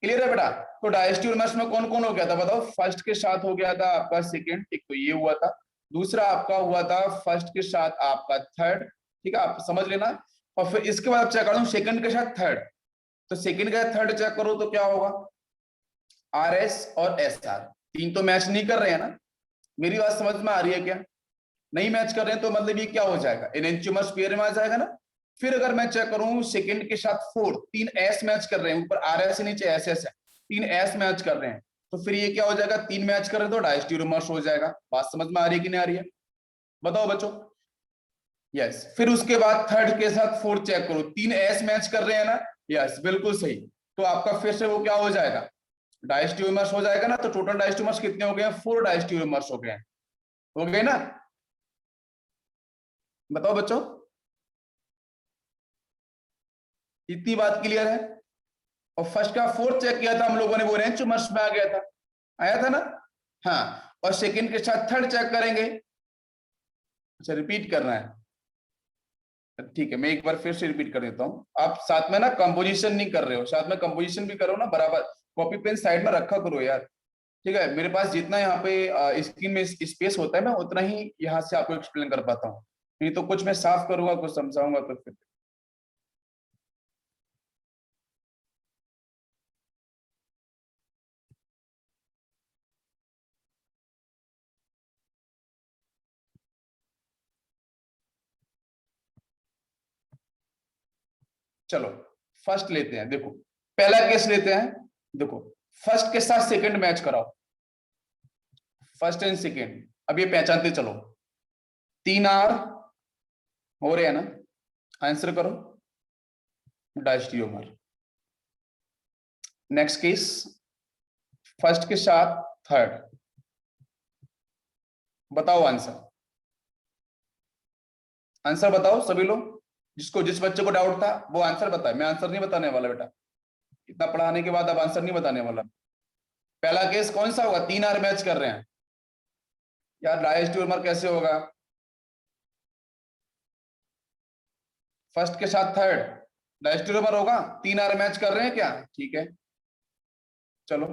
क्लियर है बेटा। तो डायस्टीरियोमर्स में कौन कौन हो गया था बताओ, फर्स्ट के साथ हो गया था आपका सेकंड, एक तो ये हुआ था। दूसरा आपका हुआ था फर्स्ट के साथ आपका थर्ड, ठीक है, आप समझ लेना। और फिर इसके बाद चेक करूं सेकंड के साथ थर्ड, तो सेकंड के साथ थर्ड चेक करो तो क्या होगा, आर एस और एस आर, तीन तो मैच नहीं कर रहे हैं ना। मेरी बात समझ में आ रही है क्या, नहीं मैच कर रहे हैं, तो मतलब ये क्या हो जाएगा, एनेंचियोमर्स पेयर में आ जाएगा ना। फिर अगर मैं चेक करूं सेकंड के साथ फोर्थ, तीन एस मैच कर रहे हैं, ऊपर आर एस नीचे एस एस है, तीन एस मैच कर रहे हैं, तो फिर ये क्या हो जाएगा, तीन मैच कर रहे हैं तो डायस्टीरियोमर्स हो जाएगा। बात समझ में आ रही है कि नहीं आ रही है, बताओ बच्चों। यस, फिर उसके बाद थर्ड के साथ फोर्थ चेक करो, तीन एस मैच कर रहे हैं ना। यस बिल्कुल सही। तो आपका फिर से वो क्या हो जाएगा, डायस्टीरियोमर्स हो जाएगा ना। तो टोटल डायस्टीरियोमर्स कितने हो गए हैं, फोर डायस्टीरियोमर्स हो गए ना। बताओ बच्चों। इतनी बात क्लियर है। और फर्स्ट का फोर्थ चेक किया था हम लोगों ने, वो एनेंटियोमर्स में आ गया था, आया था ना। हाँ, और सेकंड के साथ थर्ड चेक करेंगे। अच्छा, रिपीट करना है, ठीक है, मैं एक बार फिर से रिपीट कर देता हूँ। आप साथ में ना कंपोजिशन नहीं कर रहे हो, साथ में कंपोजिशन भी करो ना बराबर, कॉपी पेन साइड में रखा करो यार। ठीक है, मेरे पास जितना यहाँ पे स्क्रीन में स्पेस होता है मैं उतना ही यहाँ से आपको एक्सप्लेन कर पाता हूँ, नहीं तो कुछ मैं साफ करूंगा, कुछ समझाऊंगा तो फिर। चलो फर्स्ट लेते हैं, देखो पहला केस लेते हैं। देखो फर्स्ट के साथ सेकंड मैच कराओ, फर्स्ट एंड सेकंड। अब ये पहचानते चलो, 3 R हो रहे हैं ना, आंसर करो, डायस्टियोमर। नेक्स्ट केस, फर्स्ट के साथ थर्ड, बताओ आंसर, आंसर बताओ सभी लोग, जिसको जिस बच्चे को डाउट था वो आंसर बताए, मैं आंसर नहीं बताने वाला बेटा, इतना पढ़ाने के बाद अब आंसर नहीं बताने वाला। पहला केस कौन सा होगा, 3 R मैच कर रहे हैं यार, डायस्टियोमर कैसे होगा, फर्स्ट के साथ थर्ड डायस्टियोमर होगा, 3 R मैच कर रहे हैं क्या, ठीक है। चलो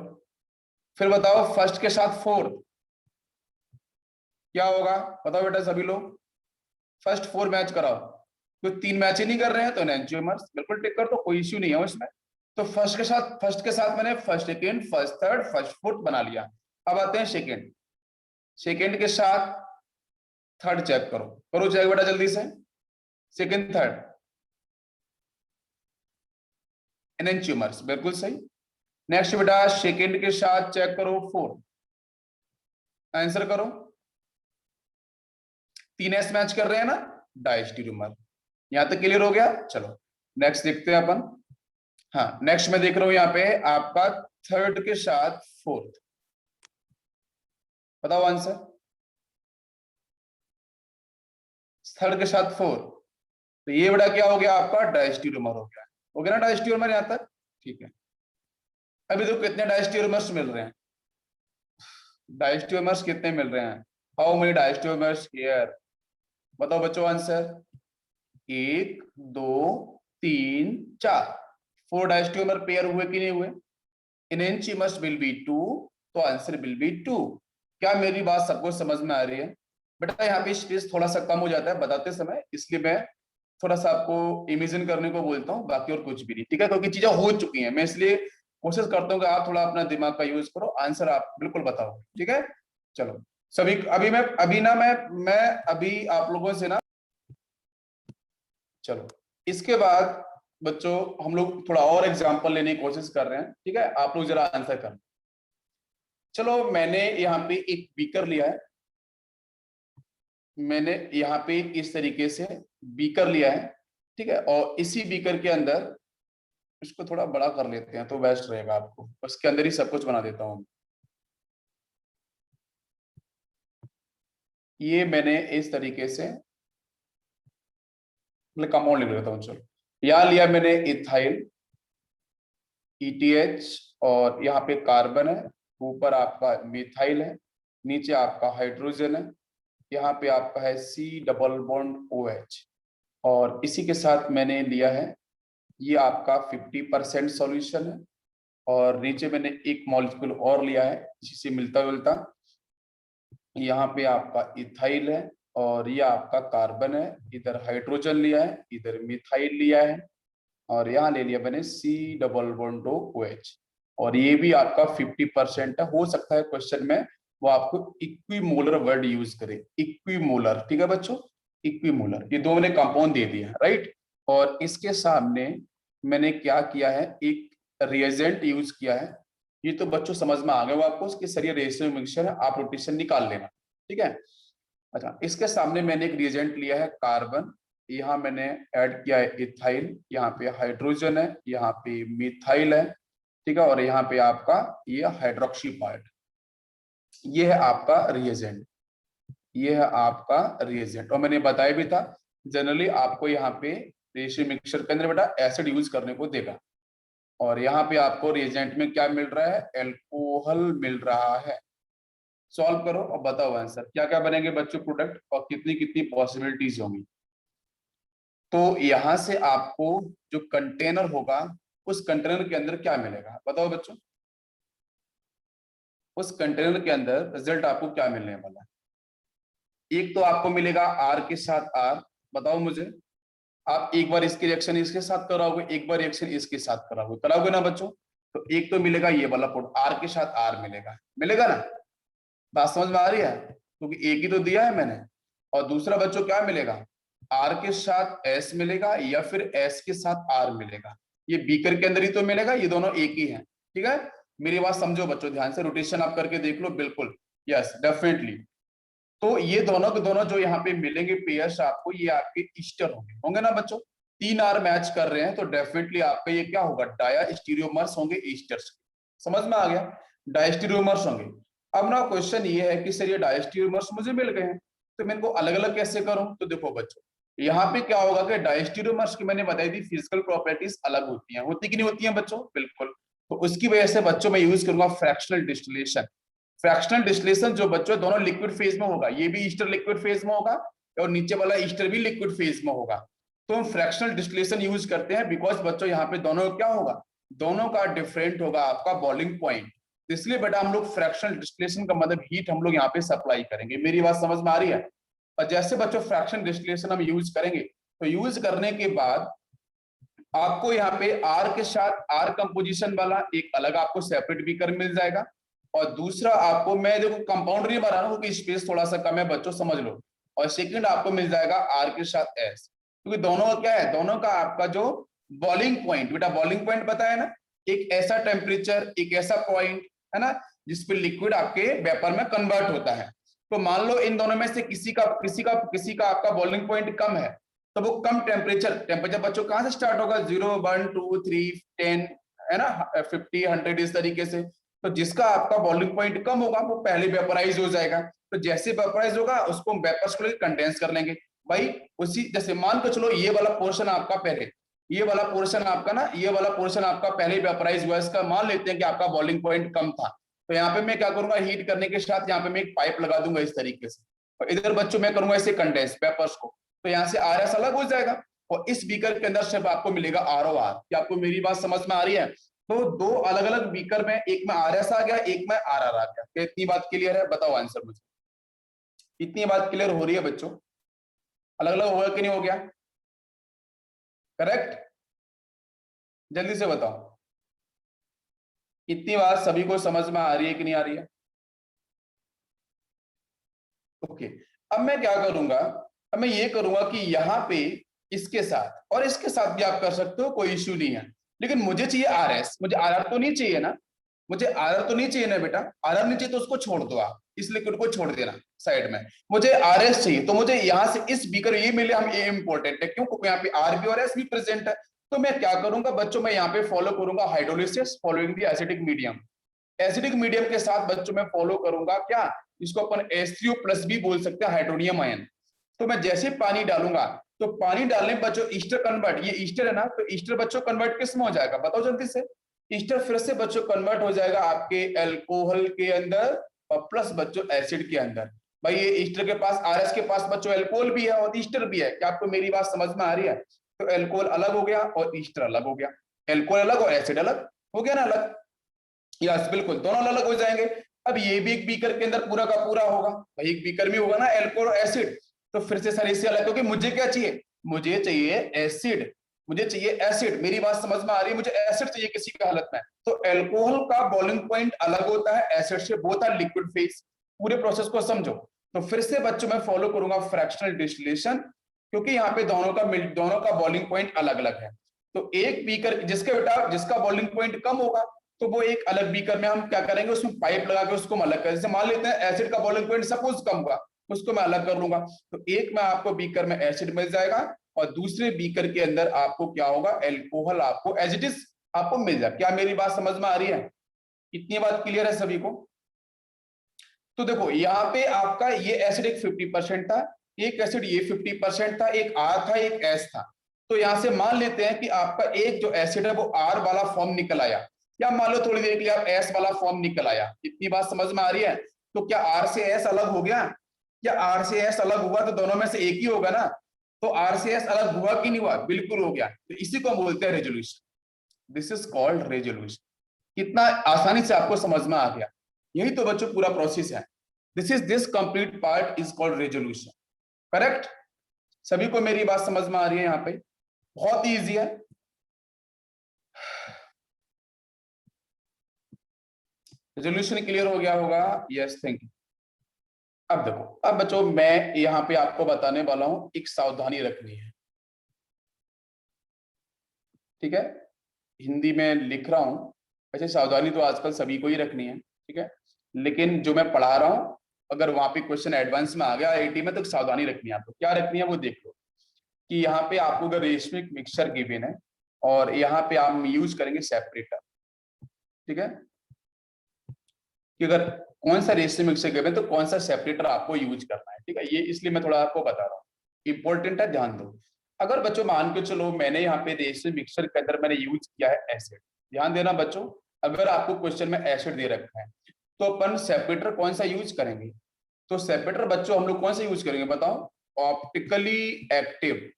फिर बताओ फर्स्ट के साथ फोर्थ क्या होगा, बताओ बेटा सभी लोग, फर्स्ट 4 मैच कराओ, कोई 3 मैच ही नहीं कर रहे हैं तो एनेंटियोमर्स बिल्कुल टिक कर दो, कोई इश्यू नहीं है उसमें। तो फर्स्ट के साथ मैंने first second first third first fourth बना लिया। अब आते हैं सेकेंड, सेकेंड के साथ थर्ड चेक करो, करो चेक बेटा जल्दी से, सेकेंड थर्ड एनेंटियोमर्स बिल्कुल सही। नेक्स्ट बेटा सेकेंड के साथ चेक करो फोर्थ, आंसर करो, 3S मैच कर रहे हैं ना, डायस्टियोमर। यहां तक क्लियर हो गया। चलो नेक्स्ट देखते हैं अपन। हाँ नेक्स्ट मैं देख रहा हूं यहाँ पे आपका थर्ड के साथ फोर्थ, बताओ आंसर, थर्ड के साथ फोर्थ, तो ये बड़ा क्या हो गया आपका, डायस्टियोमर हो गया ना डायस्टियोमर यहां तक, ठीक है। अभी देखो कितने डायस्टियोमर्स मिल रहे हैं, डायस्टियोमर्स कितने मिल रहे हैं, हाउ मेनी डायस्टियोमर्स हियर, बताओ बच्चों आंसर, 1 2 3 4, 4 डायस्टियोमर पेयर हुए कि नहीं हुए, एनेंटियोमर्स विल बी 2, तो आंसर विल बी 2। क्या मेरी बात सबको समझ में आ रही है बेटा, यहाँ पे स्पेस थोड़ा सा कम हो जाता है बताते समय, इसलिए मैं थोड़ा सा आपको इमेजिन करने को बोलता हूँ, बाकी और कुछ भी नहीं, ठीक है, क्योंकि चीजें हो चुकी हैं, मैं इसलिए कोशिश करता हूँ कि आप थोड़ा अपना दिमाग का यूज करो, आंसर आप बिल्कुल बताओ, ठीक है। चलो सभी, अभी अभी आप लोगों से ना, चलो इसके बाद बच्चों हम लोग थोड़ा और एग्जांपल लेने की कोशिश कर रहे हैं, ठीक है, आप लोग जरा आंसर कर। चलो मैंने यहाँ पे एक बीकर लिया है, मैंने यहाँ पे इस तरीके से बीकर लिया है, ठीक है, और इसी बीकर के अंदर इसको थोड़ा बड़ा कर लेते हैं तो बेस्ट रहेगा, आपको उसके अंदर ही सब कुछ बना देता हूँ। ये मैंने इस तरीके से मतलब कंपाउंड लिख लेता हूँ, चलो यहाँ लिया मैंने इथाइल ETH, और यहाँ पे कार्बन है, ऊपर आपका मिथाइल है, नीचे आपका हाइड्रोजन है, यहाँ पे आपका है C डबल बॉन्ड OH, और इसी के साथ मैंने लिया है, ये आपका 50% सॉल्यूशन है, और नीचे मैंने एक मॉलिक्यूल और लिया है इसी से मिलता जुलता, यहाँ पे आपका इथाइल है, और ये आपका कार्बन है, इधर हाइड्रोजन लिया है, इधर मिथाइल लिया है, और यहाँ ले लिया मैंने C डबल बॉन्ड OH, और ये भी आपका 50% है। हो सकता है क्वेश्चन में वो आपको इक्विमोलर वर्ड यूज करे, इक्विमोलर, ठीक है बच्चों, इक्विमोलर, ये दो मैंने कंपाउंड दे दिया, राइट। और इसके सामने मैंने क्या किया है, एक रिएजेंट यूज किया है, ये तो बच्चों समझ में आ गया वो आपको, उसकी सरिया रेशियो मिक्सचर है, आप रोटेशन निकाल लेना, ठीक है। अच्छा इसके सामने मैंने एक रिएजेंट लिया है कार्बन, यहाँ मैंने ऐड किया है इथाइल, यहाँ पे हाइड्रोजन है, यहाँ पे मिथाइल है, ठीक है, और यहाँ पे आपका ये हाइड्रोक्सी पार्ट, ये है आपका रिएजेंट, ये है आपका रिएजेंट, और मैंने बताया भी था जनरली आपको यहाँ पे रेशियो मिक्सचर के अंदर बेटा एसिड यूज करने को देगा। और यहाँ पे आपको रिएजेंट में क्या मिल रहा है, एल्कोहल मिल रहा है। सॉल्व करो और बताओ आंसर क्या क्या बनेंगे बच्चों प्रोडक्ट, और कितनी कितनी पॉसिबिलिटीज होंगी। तो यहां से आपको जो कंटेनर होगा उस कंटेनर के अंदर क्या मिलेगा बताओ बच्चों, उस कंटेनर के अंदर रिजल्ट आपको क्या मिलने वाला है। एक तो आपको मिलेगा आर के साथ आर, बताओ मुझे, आप एक बार इसके रिएक्शन इसके साथ कराओगे, एक बार रिएक्शन इसके साथ कराओगे ना बच्चों। तो एक तो मिलेगा ये वाला प्रोडक्ट, आर के साथ आर मिलेगा, मिलेगा ना, बात समझ में आ रही है, क्योंकि एक ही तो दिया है मैंने। और दूसरा बच्चों क्या मिलेगा, आर के साथ एस मिलेगा या फिर एस के साथ आर मिलेगा। ये बीकर के अंदर ही तो मिलेगा, ये दोनों एक ही है, ठीक है। मेरी बात समझो बच्चों ध्यान से, रोटेशन आप करके देख लो, बिल्कुल यस डेफिनेटली। तो ये दोनों के दोनों जो यहाँ पे मिलेंगे पेयर्स आपको, ये आपके ईस्टर होंगे ना बच्चों। 3 आर मैच कर रहे हैं तो डेफिनेटली आपका ये क्या होगा, डाया स्टीरियोमर्स होंगे ईस्टर्स। समझ में आ गया, डायस्टीरियोमर्स होंगे। अब ना क्वेश्चन ये है कि सर ये डायस्टीरियोमर्स मुझे मिल गए हैं, तो मैं इनको अलग अलग कैसे करूं। तो देखो बच्चों यहाँ पे क्या होगा कि डायस्टीरियोमर्स की मैंने बताई थी फिजिकल प्रॉपर्टीज अलग होती हैं, होती कि नहीं होती हैं बच्चों, बिल्कुल। तो उसकी वजह से बच्चों मैं यूज करूंगा फ्रैक्शनल डिस्टिलेशन। फ्रैक्शनल डिस्टिलेशन जो बच्चों दोनों लिक्विड फेज में होगा, ये भी ईस्टर लिक्विड फेज में होगा और नीचे वाला ईस्टर भी लिक्विड फेज में होगा। तो हम फ्रैक्शनल डिस्टिलेशन यूज करते हैं बिकॉज बच्चों यहाँ पे दोनों क्या होगा, दोनों का डिफरेंट होगा आपका बॉइलिंग पॉइंट। इसलिए बेटा हम लोग फ्रैक्शनल डिस्टिलेशन का मतलब हीट हम लोग यहाँ पे सप्लाई करेंगे। मेरी बात समझ में आ रही है। और जैसे बच्चों फ्रैक्शनल डिस्टिलेशन हम यूज करेंगे तो यूज करने के बाद आपको यहाँ पे आर के साथ आर कंपोजिशन वाला एक अलग आपको सेपरेट बीकर मिल जाएगा। और दूसरा आपको, मैं देखो कंपाउंड नहीं बना रहा हूँ क्योंकि स्पेस थोड़ा सा कम है बच्चों, समझ लो। और सेकंड आपको मिल जाएगा आर के साथ एस, क्योंकि दोनों का क्या है, दोनों का आपका जो बॉइलिंग पॉइंट, बेटा बॉइलिंग पॉइंट बताया ना, एक ऐसा टेम्परेचर एक ऐसा पॉइंट है ना जिसपे लिक्विड आपके वेपर में कन्वर्ट होता है। तो मान लो इन दोनों में से किसी का आपका बॉइलिंग पॉइंट कम है, तो वो कम टेम्परेचर बच्चों कहां से स्टार्ट होगा, 0 1 2 3 10 है ना, 50 100 इस तरीके से। तो जिसका आपका बॉइलिंग पॉइंट कम होगा वो पहले वेपराइज हो जाएगा। तो जैसे वेपराइज होगा उसको हम वेपर्स को लेकर कंडेंस कर लेंगे भाई। उसी जैसे मान के चलो ये वाला पोर्शन आपका पहले, ये वाला पोर्शन आपका ना, ये वाला पोर्शन आपका पहले वेपराइज हुआ, इसका मान लेते हैं कि आपका बॉइलिंग पॉइंट कम था। तो यहाँ पे मैं क्या करूंगा, हीट करने के साथ यहाँ पे मैं एक पाइप लगा दूंगा इस तरीके से, और इधर बच्चों मैं करूंगा इसे कंडेंस पेपर्स को। तो यहाँ से आर एस अलग हो जाएगा और इस बीकर के अंदर सिर्फ आपको मिलेगा आर ओ आर। क्या आपको मेरी बात समझ में आ रही है। तो दो अलग अलग बीकर में, एक में आर एस आ गया, एक में आर आर आ गया। क्या इतनी बात क्लियर है, बताओ आंसर मुझे। इतनी बात क्लियर हो रही है बच्चों, अलग अलग हो गया कि नहीं हो गया, करेक्ट, जल्दी से बताओ। इतनी बात सभी को समझ में आ रही है कि नहीं आ रही है। ओके, अब मैं क्या करूंगा, अब मैं ये करूंगा कि यहाँ पे इसके साथ और इसके साथ भी आप कर सकते हो, कोई इश्यू नहीं है। लेकिन मुझे चाहिए आर एस, मुझे आर आर तो नहीं चाहिए ना, मुझे आर आर तो नहीं चाहिए ना बेटा। आर आर नहीं चाहिए तो उसको छोड़ दो, आप इस लिक्विड को छोड़ देना साइड में। मुझे आर एस चाहिए, तो मुझे यहाँ से इस बीकर ये मिले, हम ये इंपॉर्टेंट है क्यों, क्योंकि यहाँ पे आर बी और एस भी प्रेजेंट है। तो मैं क्या करूंगा बच्चों, मैं यहाँ पे फॉलो करूंगा hydrolysis following the acidic medium. Acidic medium के साथ बच्चों में फॉलो करूंगा क्या, जिसको अपन H3O प्लस भी बोल सकते हैं, हाइड्रोनियम आयन। तो मैं जैसे पानी डालूंगा तो पानी डालने बच्चों ईस्टर कन्वर्ट, ये ईस्टर है ना, तो ईस्टर बच्चों कन्वर्ट किस में हो जाएगा बताओ जल्दी से। ईस्टर फिर से बच्चों कन्वर्ट हो जाएगा आपके एल्कोहल के अंदर और प्लस बच्चों एसिड के अंदर। भाई ये ईस्टर के पास, आर एस के पास बच्चों एल्कोहल भी है और ईस्टर भी है। क्या आपको मेरी बात समझ में आ रही है। तो एल्कोहल अलग हो गया और ईस्टर अलग हो गया, एल्कोहल अलग और एसिड अलग हो गया ना अलग। यस बिल्कुल, दोनों अलग हो जाएंगे। अब ये भी एक बीकर के अंदर पूरा का पूरा होगा, भाई एक बीकर में होगा ना एल्कोहल और एसिड। तो फिर से सर इससे अलग, क्योंकि मुझे क्या चाहिए, मुझे चाहिए एसिड, मुझे चाहिए एसिड। मेरी बात समझ में आ रही है, मुझे एसिड चाहिए किसी की हालत में। तो एल्कोहल का बॉइलिंग पॉइंट अलग होता है एसिड से, बोथ आर लिक्विड फेज। पूरे प्रोसेस को समझो। तो फिर से बच्चों मैं फॉलो करूंगा फ्रैक्शनल डिस्टिलेशन, क्योंकि यहाँ पे दोनों का बॉइलिंग पॉइंट अलग अलग है। तो एक बीकर जिसके बेटा जिसका बॉइलिंग पॉइंट कम होगा तो वो एक अलग बीकर में हम क्या करेंगे, उसमें पाइप लगा के उसको हम अलग करें। जैसे मान लेते हैं एसिड का बॉइलिंग पॉइंट सपोज कम होगा, उसको मैं अलग कर लूंगा। तो एक में आपको बीकर में एसिड मिल जाएगा और दूसरे बीकर के अंदर आपको क्या होगा, एल्कोहल आपको एज इट इज आपको मिल जाएगा। क्या मेरी बात समझ में आ रही है, इतनी बात क्लियर है सभी को। तो देखो यहाँ पे आपका ये एसिड एक 50% था, एक एसिड ये 50% था, एक आर था एक एस था। तो यहां से मान लेते हैं कि आपका एक जो एसिड है वो R वाला फॉर्म निकल आया, या मान लो थोड़ी देर के लिए आप S वाला फॉर्म निकल आया। इतनी बात समझ में आ रही है? तो क्या R से S अलग हो गया? क्या R से S अलग हुआ तो दोनों में से एक ही होगा ना। तो R से S अलग हुआ कि नहीं हुआ? बिल्कुल हो गया। तो इसी को हम बोलते हैं resolution. This is called resolution. कितना आसानी से आपको समझ में आ गया। यही तो बच्चों पूरा प्रोसेस है। This complete part is called resolution. Correct? सभी को मेरी बात समझ में आ रही है? यहाँ पे बहुत इजी है। रेजोल्यूशन क्लियर हो गया होगा? Yes, thank you. अब देखो, अब बच्चों मैं यहाँ पे आपको बताने वाला हूं, एक सावधानी रखनी है, ठीक है? हिंदी में लिख रहा हूं, वैसे सावधानी तो आजकल सभी को ही रखनी है, ठीक है? लेकिन जो मैं पढ़ा रहा हूं, अगर वहां पे क्वेश्चन एडवांस में आ गया आईआईटी में, तो सावधानी रखनी है आपको। क्या रखनी है वो देख लो, कि यहाँ पे आपको अगर रेशमिक मिक्सचर गिवन है और यहाँ पे आप यूज करेंगे सेपरेटर, ठीक है? कि अगर कौन सा रेशमिक मिक्सचर गिवन है तो कौन सा सेपरेटर आपको यूज करना है, ठीक है? ये इसलिए मैं थोड़ा आपको बता रहा हूँ, इंपॉर्टेंट है, ध्यान दो। अगर बच्चों मान के चलो मैंने यहाँ पे रेशमिक मिक्सचर के अंदर मैंने यूज किया है एसिड, ध्यान देना बच्चों, अगर आपको क्वेश्चन में एसिड दे रखा है तो अपन सेपरेटर कौन सा यूज करेंगे? तो सेपरेटर बच्चों हम लोग कौन सा यूज करेंगे बताओ? Optically active.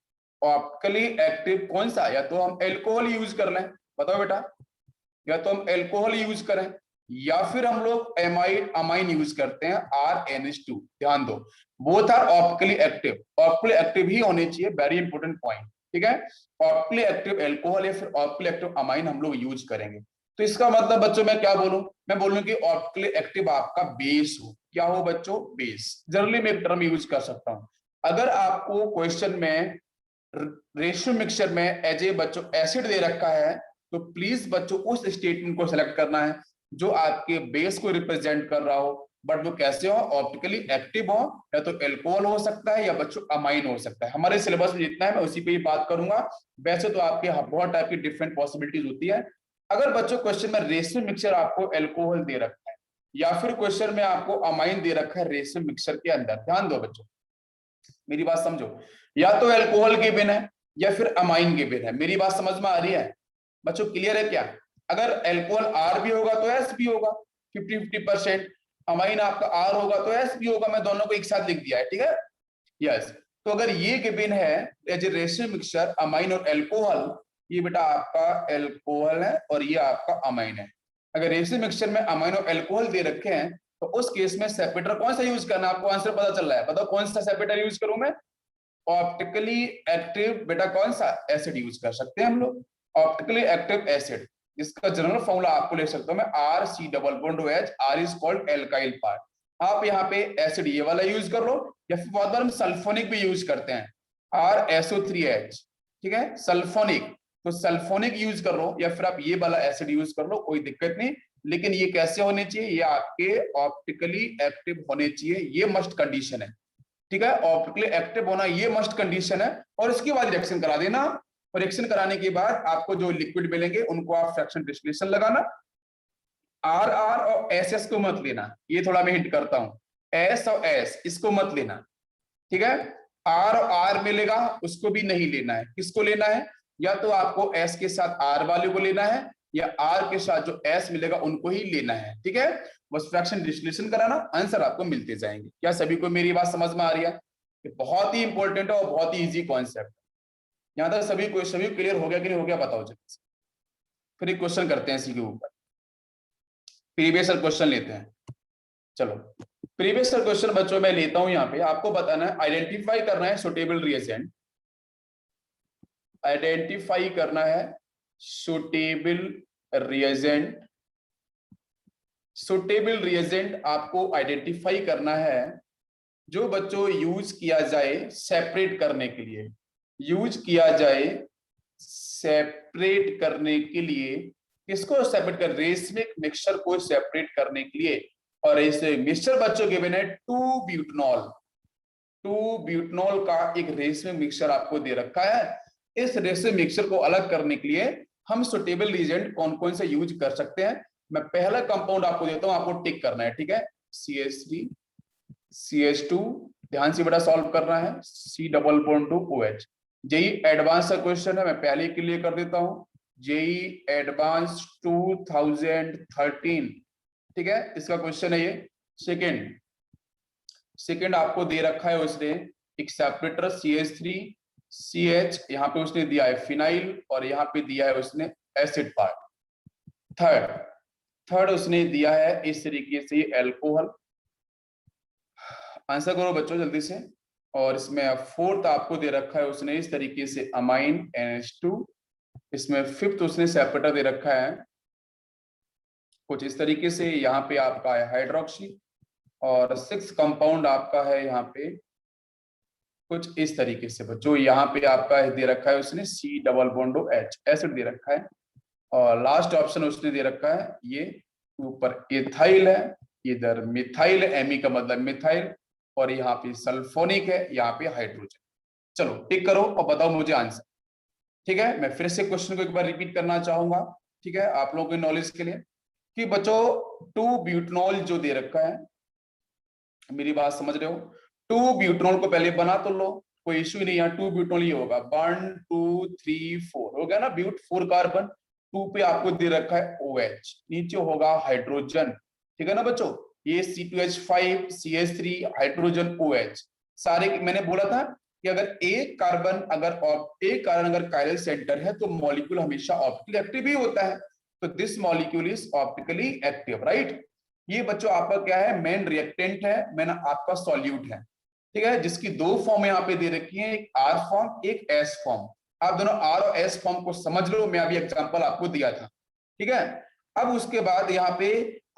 ऑप्टिकली एक्टिव कौन सा? या तो हम एल्कोहल यूज कर लें, बताओ बेटा, या तो हम एल्कोहल यूज करें, या फिर हम लोग एमाइड अमाइन यूज करते हैं RnH2। ध्यान दो, both are optically active. Optically active ही होने चाहिए, वेरी इंपॉर्टेंट पॉइंट, ठीक है? ऑप्टिकली एक्टिव एल्कोहल या फिर ऑप्टिकली एक्टिव अमाइन हम लोग यूज करेंगे। तो इसका मतलब बच्चों मैं क्या बोलूं? मैं बोलूं कि ऑप्टिकली एक्टिव आपका बेस हो। क्या हो बच्चों? बेस। जनरली मैं एक टर्म यूज कर सकता हूं। अगर आपको क्वेश्चन में रेशियो मिक्सचर में एज ए बच्चों एसिड दे रखा है, तो प्लीज बच्चों उस स्टेटमेंट को सिलेक्ट करना है जो आपके बेस को रिप्रेजेंट कर रहा हो, बट वो कैसे हो? ऑप्टिकली एक्टिव हो, या तो एल्कोहल हो सकता है या बच्चों अमाइन हो सकता है। हमारे सिलेबस में जितना है मैं उसी पे ही बात करूंगा। वैसे तो आपके बहुत टाइप की डिफरेंट पॉसिबिलिटीज होती है। अगर बच्चों क्वेश्चन में रेशियो मिक्सचर आपको एल्कोहल दे रखा है, या फिर क्वेश्चन में आपको अमाइन दे रखा है रेशियो मिक्सचर के अंदर, ध्यान दो बच्चों, मेरी बात समझो, या तो एल्कोहल के बिन है या फिर अमाइन के बिन है। मेरी बात समझ में आ रही है बच्चों? क्लियर है क्या? अगर एल्कोहल R भी होगा तो S भी होगा 50-50%, अमाइन आपका R होगा तो S भी होगा। मैं दोनों को एक साथ लिख दिया है, ठीक है? यस। तो अगर ये गिवन है as a ratio mixture amine और एल्कोहल, ये बेटा आपका एल्कोहल है और ये आपका अमाइन है। अगर रेशियो मिक्सचर में अमाइन और एल्कोहल दे रखे हैं तो उस केस में सेपरेटर कौन सा यूज करना है? आपको आंसर पता चल रहा है, बताओ कौन सा सेपरेटर यूज करूं मैं? ऑप्टिकली एक्टिव बेटा कौन सा एसिड यूज कर सकते हैं हम लोग? Optically active acid. इसका जनरल फॉर्मूला आपको ले सकता हूं मैं, RC double bond OH। R is called alkyl part. आप यहाँ पे एसिड ये वाला यूज कर लो, या फिर बहुत बार हम सल्फोनिक भी यूज करते हैं, RSO3H, ठीक है? सल्फोनिक, तो सल्फोनिक यूज कर लो, या फिर आप ये वाला एसिड यूज कर लो, कोई दिक्कत नहीं। लेकिन ये कैसे होने चाहिए? ये आपके ऑप्टिकली एक्टिव होने चाहिए, ये मस्ट कंडीशन है, ठीक है? ऑप्टिकली एक्टिव होना ये मस्ट कंडीशन है। और इसके बाद रिएक्शन करा देना, और रिएक्शन कराने के बाद आपको जो लिक्विड मिलेंगे उनको आप फ्रैक्शन डिस्टिलेशन लगाना। RR और SS को मत लेना, ये थोड़ा मैं हिंट करता हूं, S और S इसको मत लेना, ठीक है? R और R मिलेगा उसको भी नहीं लेना है। किसको लेना है? या तो आपको S के साथ R वाले को लेना है, या R के साथ जो S मिलेगा उनको ही लेना है, ठीक है? बस फ्रैक्शन डिस्टिलेशन कराना, आंसर आपको मिलते जाएंगे। क्या सभी को मेरी बात समझ में आ रही है? ये बहुत ही इंपॉर्टेंट है और बहुत ही इजी कॉन्सेप्ट। यहां तक सभी क्लियर हो गया कि नहीं हो गया? बताओ जल्दी से। फिर एक क्वेश्चन करते हैं इसी के ऊपर, प्रीवियस क्वेश्चन लेते हैं। चलो प्रीवियस क्वेश्चन बच्चों मैं लेता हूं। यहाँ पे आपको बताना है, आइडेंटिफाई करना है सुटेबल रिएजेंट। आइडेंटिफाई करना है सुटेबल रिएजेंट। सुटेबल रिएजेंट आपको आइडेंटिफाई करना है जो बच्चों यूज किया जाए सेपरेट करने के लिए, यूज किया जाए सेपरेट करने के लिए। किसको सेपरेट कर? रेशमिक मिक्सचर को सेपरेट करने के लिए। और इस मिक्सचर बच्चों के बिना 2-ब्यूटनॉल। 2-ब्यूटनॉल का एक रेशमिक मिक्सचर आपको दे रखा है। इस रेशमिक मिक्सचर को अलग करने के लिए हम सुटेबल रिएजेंट कौन कौन से यूज कर सकते हैं? मैं पहला कंपाउंड आपको देता हूं, आपको टिक करना है, ठीक है? CH3 CH2, ध्यान से बड़ा सॉल्व करना है, C double bond to OH। JEE advance का क्वेश्चन है, मैं पहले ही क्लियर कर देता हूं। जेई एडवांस 2013, ठीक है, इसका क्वेश्चन है ये। सेकंड आपको दे रखा है उसने एक सेपरेटर CH3 CH, यहाँ पे उसने दिया है फिनाइल और यहाँ पे दिया है उसने एसिड पार्ट। थर्ड उसने दिया है इस तरीके से ये एल्कोहल। आंसर करो बच्चों जल्दी से। और इसमें फोर्थ आपको दे रखा है उसने इस तरीके से अमाइन NH2। इसमें फिफ्थ उसने सेपरेटर दे रखा है कुछ इस तरीके से, यहाँ पे आपका है हाइड्रोक्सी। और सिक्स कंपाउंड आपका है यहाँ पे कुछ इस तरीके से बच्चों, यहाँ पे आपका दे रखा है उसने C double bond OH acid दे रखा है। और लास्ट ऑप्शन उसने दे रखा है ये ऊपर एथाइल है, इधर मिथाइल है, एमी का मतलब मिथाइल, और यहाँ पे सल्फोनिक है, यहाँ पे हाइड्रोजन। चलो टिक करो और बताओ मुझे आंसर। ठीक है, मैं फिर से क्वेश्चन को एक बार रिपीट करना चाहूंगा, ठीक है, आप लोगों की नॉलेज के लिए, कि बच्चों 2 ब्यूटनॉल जो दे रखा है, मेरी बात समझ रहे हो, 2 ब्यूटनॉल को पहले बना तो लो, कोई इश्यू ही नहीं, यहाँ 2 ब्यूटनॉल ही होगा, 1 2 3 4 हो गया ना, ब्यूट 4 कार्बन, 2 पे आपको दे रखा है OH, नीचे होगा हाइड्रोजन, ठीक है ना बच्चों, ये C2H5 CH3 हाइड्रोजन OH सारे। मैंने बोला था कि अगर एक कार्बन अगर कायरल सेंटर है तो मॉलिक्यूल हमेशा ऑप्टिकली एक्टिव ही होता है, तो this molecule is optically active, right. ये बच्चों आपका क्या है, मेन रिएक्टेंट है, मेन आपका सॉल्यूट है, ठीक है, जिसकी दो फॉर्म यहाँ पे दे रखी है, एक R फॉर्म एक S फॉर्म। आप दोनों R और S फॉर्म को समझ लो, मैं अभी एग्जांपल आपको दिया था, ठीक है। अब उसके बाद यहाँ पे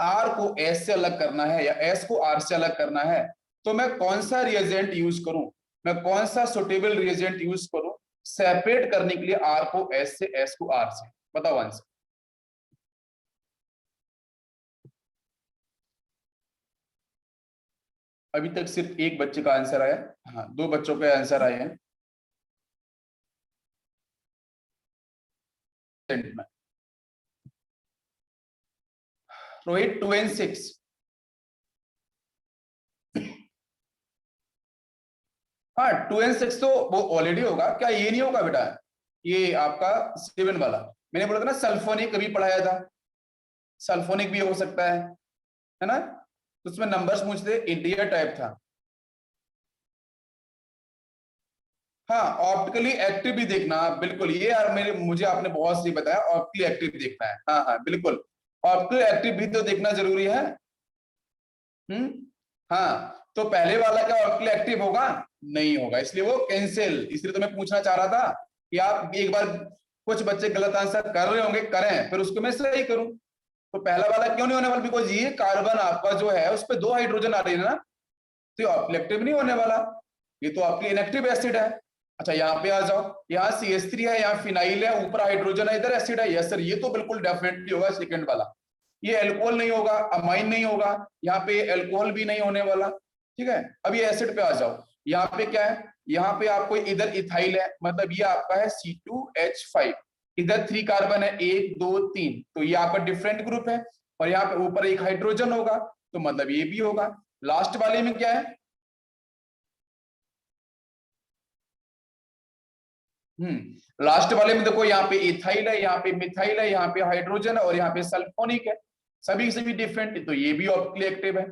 R को S से अलग करना है या S को R से अलग करना है, तो मैं कौन सा रिएजेंट यूज करूं, मैं कौन सा सुटेबल रिएजेंट यूज करूं सेपरेट करने के लिए R को S से, S को R से, बताओ आंसर। अभी तक सिर्फ एक बच्चे का आंसर आया, हाँ 2 बच्चों के आंसर आए हैं में। रोहित 2 and 6, हाँ 2 and 6 तो वो ऑलरेडी होगा, क्या ये नहीं होगा बेटा, ये आपका 7 वाला, मैंने बोला था ना सल्फोनिक कभी पढ़ाया था, सल्फोनिक भी हो सकता है ना, तो उसमें नंबर्स पूछते इंटीजर टाइप था। हाँ ऑप्टिकली एक्टिव भी देखना, बिल्कुल, ये यार मुझे आपने बहुत सही बताया, ऑप्टिकली एक्टिव देखना है, हाँ हाँ बिल्कुल, ऑप्टिकली एक्टिव भी तो देखना जरूरी है। हाँ तो पहले वाला क्या ऑप्टिकली एक्टिव होगा, नहीं होगा, इसलिए वो कैंसिल, इसलिए तो मैं पूछना चाह रहा था कि आप एक बार, कुछ बच्चे गलत आंसर कर रहे होंगे, करें फिर उसको मैं सही करूं, तो पहला वाला क्यों नहीं होने वाला, बिकॉज ये कार्बन आपका जो है उस पर 2 हाइड्रोजन आ रही है ना, तो ये ऑप्टिकली एक्टिव नहीं होने वाला, ये तो आपकी इनएक्टिव एसिड है। अच्छा यहाँ पे आ जाओ, यहाँ CH3 है, यहाँ फिनाइल है, ऊपर हाइड्रोजन है, इधर एसिड है, यस सर, ये तो बिल्कुल डेफिनेटली होगा सेकंड वाला, ये एल्कोहल नहीं होगा, अमाइन नहीं होगा, यहाँ पे एल्कोहल भी नहीं होने वाला, ठीक है। अब ये एसिड पे आ जाओ, यहाँ पे क्या है, यहाँ पे आपको इधर इथाइल है, मतलब ये आपका है C2H5, इधर 3 कार्बन है, 1 2 3, तो ये आपका डिफरेंट ग्रुप है, और यहाँ पे ऊपर एक हाइड्रोजन होगा, तो मतलब ये भी होगा। लास्ट वाले में क्या है, लास्ट वाले में देखो, यहाँ पे इथाइल है, यहाँ पे मिथाइल है, यहाँ पे हाइड्रोजन है, और यहाँ पे सल्फोनिक है, सभी सभी डिफरेंट, तो ये भी ऑप्टिकली एक्टिव है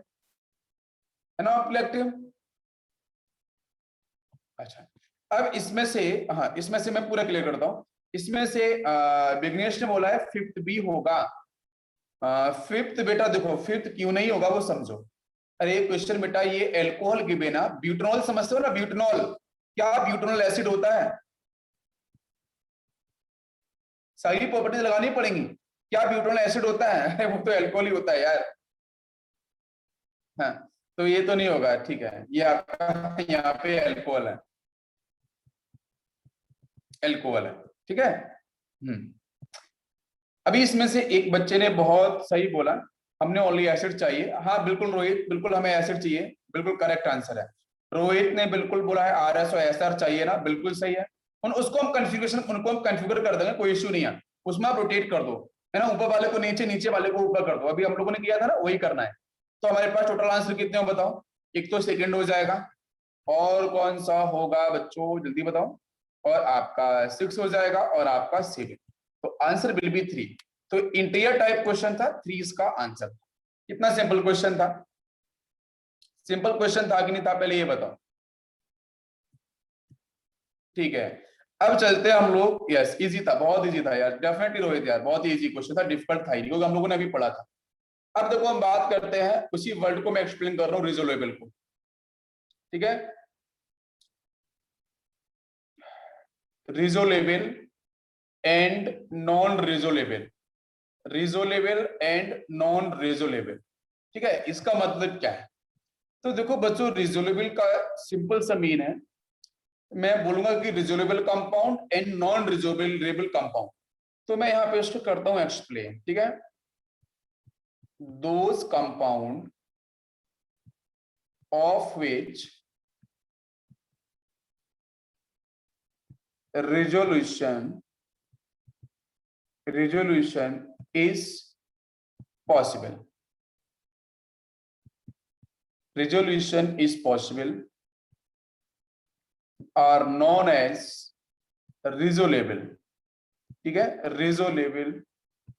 ना, ऑप्टिकली एक्टिव। अच्छा अब इसमें से, हाँ इसमें से मैं पूरा क्लियर करता हूँ, इसमें से विघ्नेश ने बोला है फिफ्थ भी होगा, फिफ्थ बेटा देखो, फिफ्थ क्यों नहीं होगा वो समझो। अरे क्वेश्चन बेटा, ये एल्कोहल के बिना, ब्यूटनॉल समझते हो ना, ब्यूटनॉल, क्या ब्यूटनॉल एसिड होता है, सारी प्रॉपर्टीज लगानी पड़ेंगी, क्या ब्यूटनॉल एसिड होता है वो तो अल्कोहल ही होता है यार, हाँ तो ये तो नहीं होगा, ठीक है, ये आपका यहाँ पे अल्कोहल है, अल्कोहल है, ठीक है। अभी इसमें से एक बच्चे ने बहुत सही बोला, हमने ओनली एसिड चाहिए, हाँ बिल्कुल रोहित, बिल्कुल हमें एसिड चाहिए, बिल्कुल करेक्ट आंसर है, रोहित ने बिल्कुल बोला है RS और SR चाहिए ना, बिल्कुल सही है, उसको हम कन्फिग्रेशन, उनको हम कन्फिगर कर देंगे, कोई इश्यू नहीं है, उसमें आप रोटेट कर दो, है ना, ऊपर वाले को नीचे, नीचे वाले को ऊपर कर दो, अभी हम लोगों ने किया था ना, वही करना है। तो हमारे पास टोटल आंसर कितने हो बताओ, एक तो सेकेंड हो जाएगा, और कौन सा होगा बच्चों जल्दी बताओ, और आपका 6 हो जाएगा और आपका 7। तो आंसर विल बी 3। तो इंटीजर टाइप क्वेश्चन था, 3 इसका आंसर था। कितना सिंपल क्वेश्चन था? सिंपल क्वेश्चन था कि नहीं था, पहले ये बताओ। ठीक है, अब चलते हैं हम लोग। यस, इजी था, बहुत इजी था यार, डेफिनेटली रोहित यार, बहुत ही इजी क्वेश्चन था, डिफिकल्ट था ही नहीं, क्योंकि हम लोगों ने अभी पढ़ा था। अब देखो हम बात करते हैं उसी वर्ड को मैं एक्सप्लेन कर रहा हूँ, रिजोल्वेबल को। ठीक है, रिजोल्वेबल एंड नॉन रिजोल्वेबल, रिजोल्वेबल एंड नॉन रिजोल्वेबल। ठीक है, इसका मतलब क्या है? तो देखो बच्चों, रिजोल्वेबल का सिंपल सा मीन है, मैं बोलूंगा कि रिजोल्वेबल कंपाउंड एंड नॉन रिजोल्वेबल कंपाउंड। तो मैं यहां पे इसको करता हूं एक्सप्लेन। ठीक है, those compound of which resolution is possible, resolution is possible are known as resolvable। ठीक है, resolvable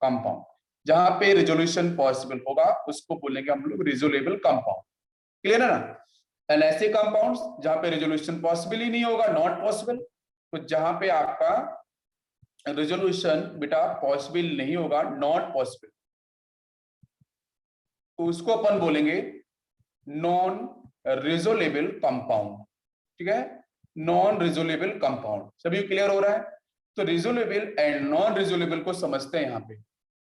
कंपाउंड, जहां पे रिजोल्यूशन पॉसिबल होगा उसको बोलेंगे हम लोग रिजोल्वेबल कंपाउंड। क्लियर है ना? एंड ऐसे कंपाउंड्स जहां पे रिजोल्यूशन पॉसिबल ही नहीं होगा, नॉट पॉसिबल, तो जहां पे आपका रिजोल्यूशन बेटा पॉसिबल नहीं होगा, नॉट पॉसिबल, तो उसको अपन बोलेंगे नॉन रिजोल्वेबल कंपाउंड। ठीक है, नॉन रिजोल्वेबल कंपाउंड। सभी क्लियर हो रहा है? तो रिजोल्वेबल एंड नॉन रिजोल्वेबल को समझते हैं यहाँ पे।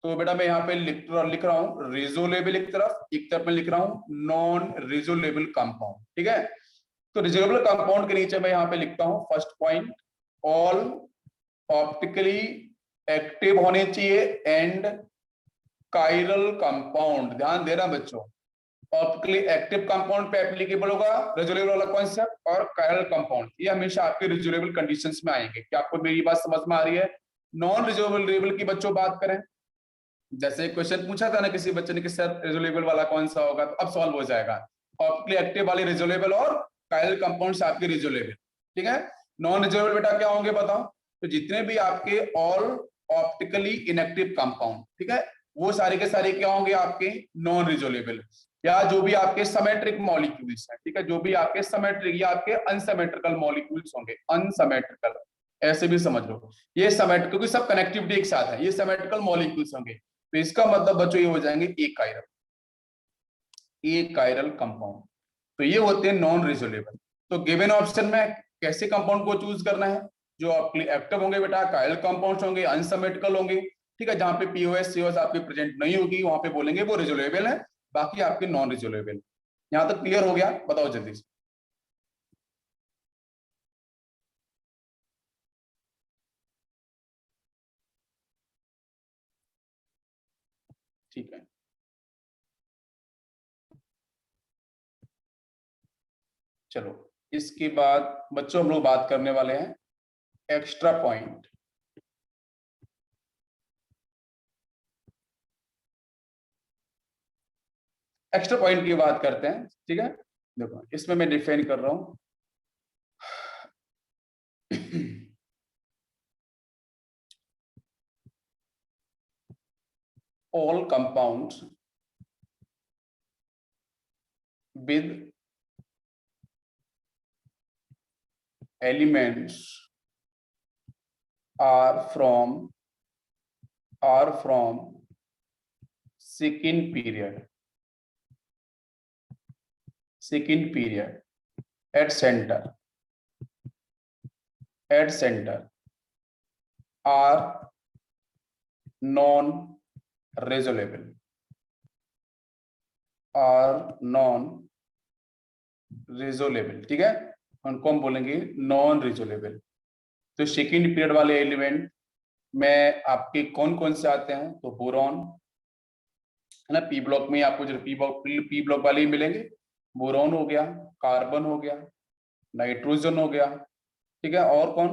तो बेटा मैं यहाँ पे लिख रहा हूँ रिजोल्वेबल एक तरफ में लिख रहा हूँ नॉन रिजोल्वेबल कंपाउंड। ठीक है, तो रिजोल्वेबल कंपाउंड के नीचे मैं यहाँ पे लिखता हूँ first point, all optically active होने चाहिए एंड कायरल कंपाउंड। ध्यान देना बच्चों, ऑप्टिकली एक्टिव कंपाउंड पे एप्लीकेबल होगा रिजोल्वेबल वाला कॉन्सेप्ट, और कायरल कंपाउंड ये हमेशा आपके रिजोल्वेबल कंडीशंस में आएंगे। क्या आपको मेरी बात समझ में आ रही है? नॉन रिजोल्वेबल की बच्चों बात करें, जैसे क्वेश्चन पूछा था ना किसी बच्चे ने कि सर रिजोल्वेबल वाला कौन सा होगा, तो अब सॉल्व हो जाएगा। ऑप्टिकली एक्टिव वाले रिजोल्वेबल और कायरल कंपाउंड्स आपके रिजोल्वेबल। ठीक है, नॉन रिजोल्वेबल बेटा क्या होंगे बताओ? तो जितने भी आपके ऑल ऑप्टिकली इनएक्टिव कंपाउंड, ठीक है, वो सारे के सारे क्या होंगे आपके नॉन रिजोल्वेबल, या जो भी आपके सिमेट्रिक मॉलिक्यूल्स हैं। ठीक है, जो भी आपके सिमेट्रिक या आपके अनसिमेट्रिकल मॉलिक्यूल्स होंगे, अनसिमेट्रिकल ऐसे भी समझ लो, ये सिमेट्रिक क्योंकि सब कनेक्टिविटी एक साथ है, ये सिमेट्रिकल मॉलिक्यूल्स होंगे, तो इसका मतलब बच्चों ये हो जाएंगे एक कायरल कंपाउंड। तो ये होते हैं नॉन रिजोल्वेबल। तो गिवन ऑप्शन में कैसे कंपाउंड को चूज करना है? जो आपके एक्टिव होंगे बेटा कायरल कंपाउंड्स होंगे, अनसिमेट्रिकल होंगे। ठीक है, जहां पे पीओएस सीओएस आपकी प्रेजेंट नहीं होगी वहां पे बोलेंगे वो रिजोल्वेबल है, बाकी आपके नॉन रिजोल्वेबल। यहां तक क्लियर हो गया? बताओ जल्दी से। ठीक है, चलो इसके बाद बच्चों हम लोग बात करने वाले हैं एक्स्ट्रा पॉइंट। एक्स्ट्रा पॉइंट की बात करते हैं। ठीक है, देखो इसमें मैं डिफाइन कर रहा हूं all compounds with elements are from second period at center are non resolvable, ठीक है, उनको हम बोलेंगे नॉन रिजोल्वेबल। तो सेकेंड पीरियड वाले एलिमेंट में आपके कौन कौन से आते हैं? तो बोरॉन है ना, पी ब्लॉक में आपको जो पी ब्लॉक वाले ही मिलेंगे। बोरॉन हो गया, कार्बन हो गया, नाइट्रोजन हो गया, ठीक है, और कौन?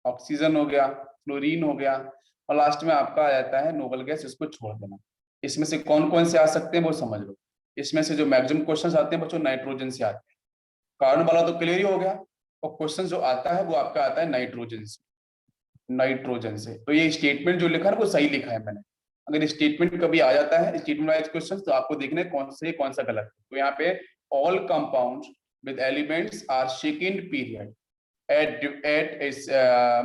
ऑक्सीजन हो गया, फ्लोरीन हो गया, और लास्ट में आपका आ जाता है नोबल गैस, इसको छोड़ देना। इसमें से कौन कौन से आ सकते हैं वो समझ लो। इसमें से जो मैक्सिमम क्वेश्चंस आते हैं बच्चों नाइट्रोजन से आते हैं। कार्बन वाला तो क्लियर ही हो गया, और क्वेश्चन जो आता है वो आपका आता है नाइट्रोजन से, नाइट्रोजन से। तो ये स्टेटमेंट जो लिखा है वो सही लिखा है मैंने। अगर स्टेटमेंट कभी आ जाता है स्टेटमेंट वाइज क्वेश्चन, तो आपको देखना है कौन से कौन सा गलत है। तो यहाँ पे all compounds with elements are second period at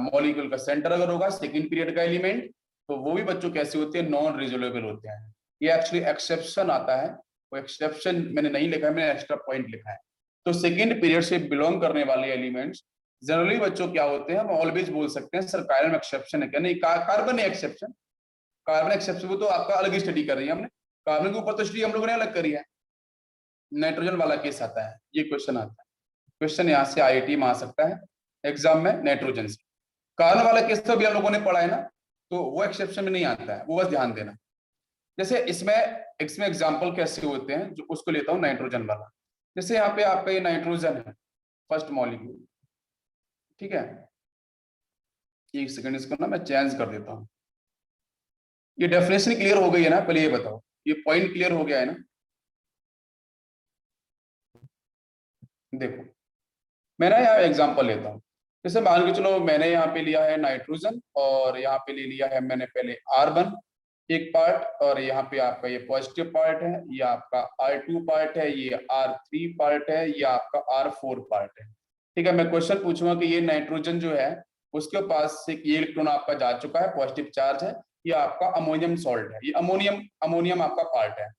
molecule का सेंटर अगर होगा सेकंड पीरियड का एलिमेंट, तो वो भी बच्चों कैसे होते हैं, नॉन रिजोल्वेबल होते हैं। ये एक्चुअली एक्सेप्शन आता है, वो एक्सेप्शन मैंने नहीं लिखा है, मैंने एक्स्ट्रा पॉइंट लिखा है। तो सेकंड पीरियड से बिलोंग करने वाले एलिमेंट्स जनरली बच्चों क्या होते हैं, हम ऑलवेज बोल सकते हैं सर कार्बन एक्सेप्शन है क्या, नहीं कार्बन एक्सेप्शन, कार्बन एक्सेप्शन वो तो आपका अलग ही स्टडी कर रही है हमने, कार्बन के ऊपर तो स्टडी हम लोगों ने अलग करी है। नाइट्रोजन वाला केस आता है, ये क्वेश्चन आता है, क्वेश्चन यहाँ से आईआईटी में आ सकता है एग्जाम में नाइट्रोजन से। कार्बन वाला केस तो भी हम लोगों ने पढ़ा है ना, तो वो एक्सेप्शन में नहीं आता है, वो बस ध्यान देना। जैसे इसमें एग्जाम्पल कैसे होते हैं, जो उसको लेता हूँ नाइट्रोजन वाला। जैसे यहाँ पे आपका ये नाइट्रोजन है फर्स्ट मॉलिक्यूल, ठीक है, एक सेकंड इसको ना मैं चेंज कर देता हूँ। ये डेफिनेशन क्लियर हो गई है ना, पहले ये बताओ, ये पॉइंट क्लियर हो गया है ना। देखो मैं ना यहाँ एग्जांपल लेता हूँ, जैसे मान के चलो मैंने यहाँ पे लिया है नाइट्रोजन और यहाँ पे ले लिया है मैंने पहले R1 एक पार्ट, और यहाँ पे आपका ये पॉजिटिव पार्ट है, ये आपका R2 पार्ट है, ये R3 पार्ट है, ये आपका R4 पार्ट है। ठीक है, मैं क्वेश्चन पूछूंगा कि ये नाइट्रोजन जो है उसके पास से ये इलेक्ट्रॉन आपका जा चुका है, पॉजिटिव चार्ज है, ये आपका अमोनियम सॉल्ट है, ये अमोनियम आपका पार्ट है।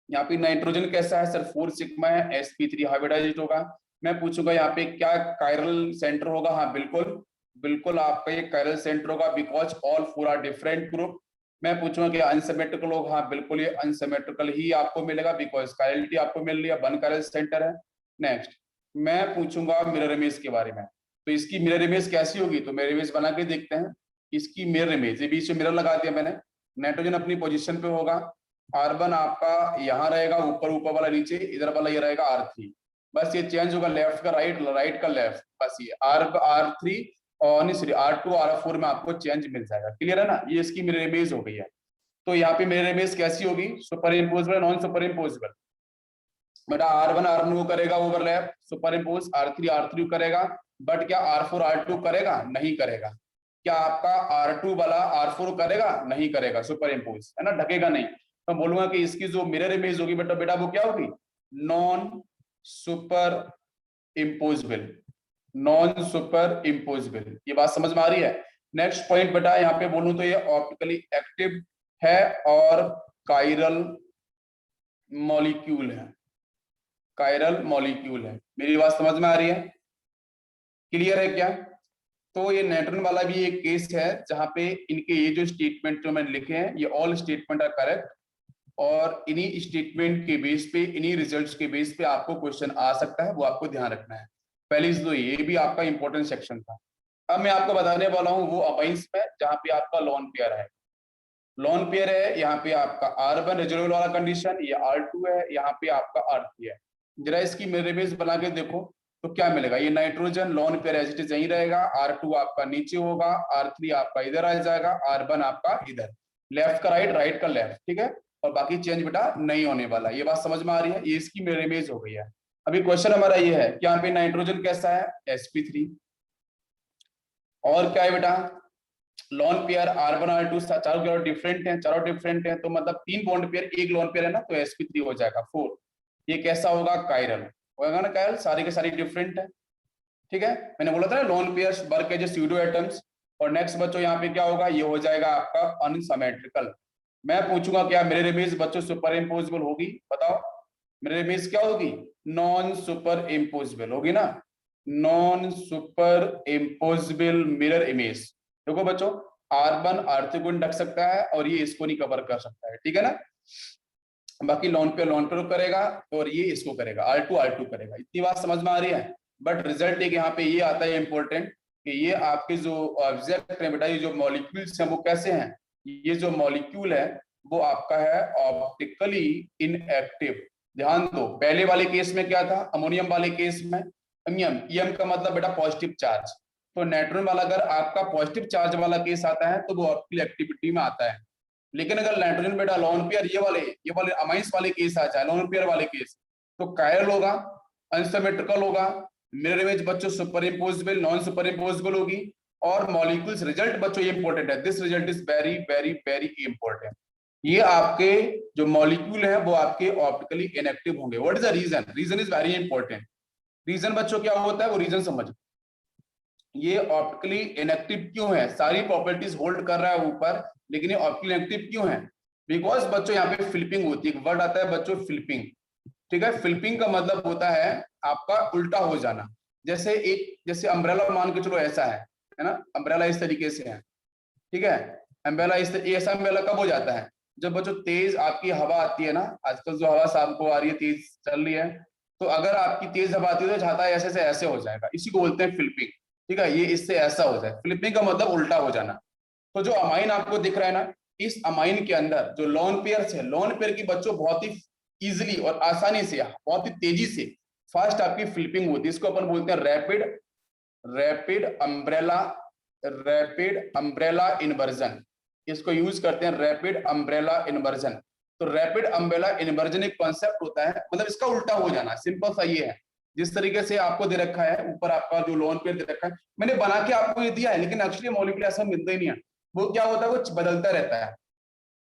यहाँ पे नाइट्रोजन कैसा है सर, 4 सिग्मा है, sp3 हाइब्रिडाइज्ड होगा। मैं पूछूंगा यहाँ पे क्या कायरल सेंटर होगा, हाँ बिल्कुल बिल्कुल आपका ये कायरल सेंटर होगा, because all 4 are different group. मैं पूछूंगा कि अनसिमेट्रिकल होगा, हाँ बिल्कुल ये अनसिमेट्रिकल ही आपको मिलेगा, बिकॉज कायरलिटी आपको मिल रही है, वन कायरल सेंटर है। नेक्स्ट मैं पूछूंगा मिरर इमेज के बारे में, तो इसकी मिरर इमेज कैसी होगी, तो मिरर इमेज बना के देखते हैं। इसकी मिरर इमेज, ये बीच में मिरर लगा दिया मैंने, नाइट्रोजन अपनी पोजीशन पे होगा, R1 आपका यहाँ रहेगा ऊपर, ऊपर वाला नीचे, इधर वाला ये रहेगा R3, बस ये चेंज होगा लेफ्ट का राइट, राइट का लेफ्ट, बस ये R3 और नहीं सॉरी R2 R4 में आपको चेंज मिल जाएगा। क्लियर है ना, ये इसकी मिरर इमेज हो गई है। तो यहाँ पे मिरर इमेज कैसी होगी, super imposable non super imposable, बेटा R1 R1 को करेगा overlap, super impose, R3 R3 करेगा, बट क्या R4 R2 करेगा, नहीं करेगा। क्या आपका R2 वाला R4 करेगा, नहीं करेगा, सुपर इम्पोज है ना, ढकेगा नहीं। तो बोलूंगा कि इसकी जो मिरर इमेज होगी बेटा बेटा वो क्या होगी, non super imposable, non super imposable. ये बात समझ में आ रही है। नेक्स्ट पॉइंट बेटा यहाँ पे बोलूं तो ये ऑप्टिकली एक्टिव है और कायरल मॉलिक्यूल है, कायरल मॉलिक्यूल है। मेरी बात समझ में आ रही है, क्लियर है क्या। तो ये नाइट्रोजन वाला भी एक केस है जहां पे इनके ये जो स्टेटमेंट जो मैंने लिखे हैं ये ऑल स्टेटमेंट आर करेक्ट, और इन्हीं स्टेटमेंट के बेस पे, इन्हीं रिजल्ट्स के बेस पे आपको क्वेश्चन आ सकता है, वो आपको ध्यान रखना है। पहले तो ये भी आपका इंपॉर्टेंट सेक्शन था। अब मैं आपको बताने वाला हूँ वो अबाइंस में जहाँ पे आपका लॉन पेयर है, लॉन पेयर है, यहाँ पे आपका R1 रिजर्वल वाला कंडीशन, ये R2 है, यहाँ पे आपका R3 है। जरा इसकी मिरर इमेज बना के देखो तो क्या मिलेगा, ये nitrogen lone pair as it is यहीं रहेगा, R2 आपका नीचे होगा, R3 आपका इधर आ जाएगा, R1 आपका इधर, लेफ्ट का राइट, राइट का लेफ्ट, ठीक है, और बाकी चेंज बेटा नहीं होने वाला। ये बात समझ में आ रही है, ये इसकी मिरर इमेज हो गई है। अभी क्वेश्चन हमारा ये है कि यहाँ पे नाइट्रोजन कैसा है, sp3, और क्या है बेटा लॉन पेयर R1 R2 चारों डिफरेंट हैं, चारों डिफरेंट हैं, तो मतलब 3 बॉन्ड पेयर एक लॉन पेयर है ना, तो sp3 हो जाएगा 4। ये कैसा होगा, कायरल होगा ना, कायरल सारी के सारी डिफरेंट है, ठीक है। मैंने बोला था lone pairs work as pseudo atoms. और नेक्स्ट बच्चों यहाँ पे क्या होगा, ये हो जाएगा आपका अनसिमेट्रिकल। मैं पूछूंगा क्या मिरर इमेज बच्चों सुपर इम्पोजिबल होगी, बताओ मिरर इमेज क्या होगी, नॉन सुपर इम्पोजिबल होगी ना, non super imposable mirror image. देखो बच्चों R1 R3 को ढक सकता है और ये इसको नहीं कवर कर सकता है, ठीक है ना, बाकी लॉन पे करेगा और ये इसको करेगा, R2 करेगा। इतनी बात समझ में आ रही है। बट रिजल्ट एक यहाँ पे ये आता है इंपॉर्टेंट कि ये आपके जो ऑब्जेक्ट है बेटा, ये जो मॉलिक्यूल्स हैं वो कैसे हैं, ये जो मॉलिक्यूल है वो आपका है ऑप्टिकली इनएक्टिव। ध्यान दो पहले वाले केस में क्या था, अमोनियम वाले केस में एम का मतलब बेटा पॉजिटिव चार्ज, तो नाइट्रोजन वाला अगर आपका पॉजिटिव चार्ज वाला केस आता है तो वो ऑप्टिकल एक्टिविटी में आता है। लेकिन अगर नाइट्रोजन बेटा लॉन पेयर ये वाले अमाइंस वाले केस आ जाए, लॉन पेयर वाले केस, तो कायरल होगा, अनसिमेट्रिकल होगा, मिरर इमेज बच्चों super imposable, non super imposable होगी। और मॉलिक्यूल्स रिजल्ट बच्चों ये इंपॉर्टेंट है, this result is very very very important. ये आपके जो मॉलिक्यूल है वो आपके ऑप्टिकली इनएक्टिव होंगे। What is the reason? Reason is very important. Reason बच्चों क्या होता है, वो रीजन समझो। ये ऑप्टिकली इनएक्टिव क्यों है? सारी प्रॉपर्टीज होल्ड कर रहा है ऊपर, लेकिन ये ऑप्टिकली इनएक्टिव क्यों है? बिकॉज बच्चों यहाँ पे फ्लिपिंग होती है, एक वर्ड आता है बच्चों फ्लिपिंग। ठीक है, फ्लिपिंग का मतलब होता है आपका उल्टा हो जाना। जैसे अम्ब्रेला मान के चलो ऐसा है ना, अम्ब्रेला इस तरीके से है, ठीक है। अम्ब्रेला ऐसा अम्ब्रेला कब हो जाता है? जब बच्चों तेज आपकी हवा आती है ना, आजकल जो हवा शाम को आ रही है, तेज चल रही है, तो अगर आपकी तेज हवा आती है तो चाहता है ऐसे से ऐसे हो जाएगा, इसी को बोलते हैं फ्लिपिंग। ठीक है, ये इससे ऐसा हो जाए, फ्लिपिंग का मतलब उल्टा हो जाना। तो जो अमाइन आपको दिख रहा है ना, इस अमाइन के अंदर जो लोन पेयर है, लोन पेयर की बच्चों बहुत ही इजिली और आसानी से, बहुत ही तेजी से फास्ट आपकी फ्लिपिंग होती है। इसको अपन बोलते हैं rapid rapid umbrella rapid umbrella inversion. इसको यूज करते हैं रैपिड अम्ब्रेला इन्वर्जन। तो रैपिड अम्ब्रेला इन्वर्जन एक कॉन्सेप्ट होता है, मतलब इसका उल्टा हो जाना, सिंपल सा ये है। जिस तरीके से आपको दे रखा है ऊपर, आपका जो लोन पेयर दे रखा है, मैंने बना के आपको ये दिया है, लेकिन एक्चुअली मॉलिक्यूल ऐसा मिलता ही नहीं है। वो क्या होता है, वो बदलता रहता है।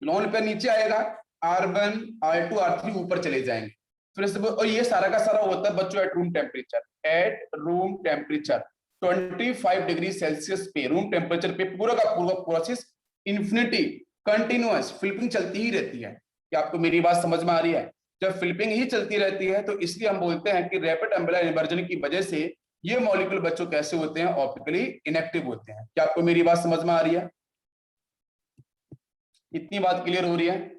लोन पेयर नीचे आएगा, R1 R2 R3 ऊपर चले जाएंगे, फिर से। और ये सारा का सारा होता है बच्चों at room temperature. At room temperature 25 degree Celsius पे, रूम टेम्परेचर पे पूरा का पूरा प्रोसेस इंफिनिटी कंटिन्यूअस फ्लिपिंग चलती ही रहती है। क्या आपको मेरी बात समझ में आ रही है? जब फ्लिपिंग ही चलती रहती है तो इसलिए हम बोलते हैं कि रैपिड अम्ब्रेला इन्वर्जन की वजह से ये मॉलिक्यूल बच्चों कैसे होते हैं, ऑप्टिकली इनएक्टिव होते हैं। क्या आपको मेरी बात समझ में आ रही है? इतनी बात क्लियर हो रही है?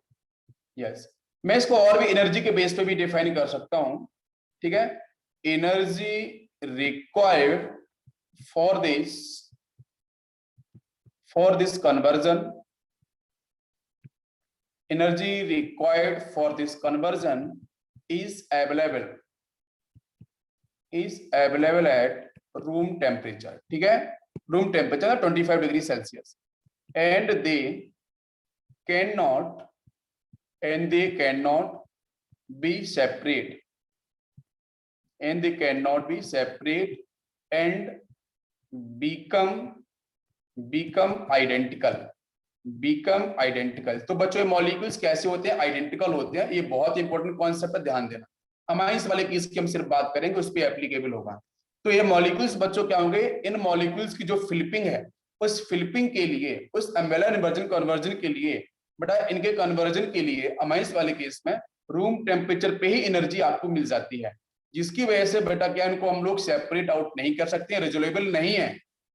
यस। मैं इसको और भी एनर्जी के बेस पे भी डिफाइन कर सकता हूं, ठीक है। Energy required for this conversion, energy required for this conversion is available at room temperature, ठीक है। Room temperature 25 degree Celsius, and cannot they cannot be separate, and become identical. तो बच्चों ये मॉलिक्यूल्स कैसे होते हैं? आइडेंटिकल होते हैं। ये बहुत इंपॉर्टेंट कॉन्सेप्ट है, ध्यान देना। अमाइंस वाले केस की हम सिर्फ बात करेंगे, उस पर एप्लीकेबल होगा। तो ये मॉलिक्यूल्स बच्चों क्या होंगे? इन मॉलिक्यूल्स की जो फिलिपिंग है, उस फिलिपिंग के लिए, उस अम्ब्रेला इन्वर्जन कन्वर्जन के लिए, बेटा इनके कन्वर्जन के लिए अमाइंस वाले केस में रूम टेम्परेचर पे ही एनर्जी आपको मिल जाती है, जिसकी वजह से बेटा क्या इनको हम लोग सेपरेट आउट नहीं कर सकते हैं, रेजोलेबल नहीं है,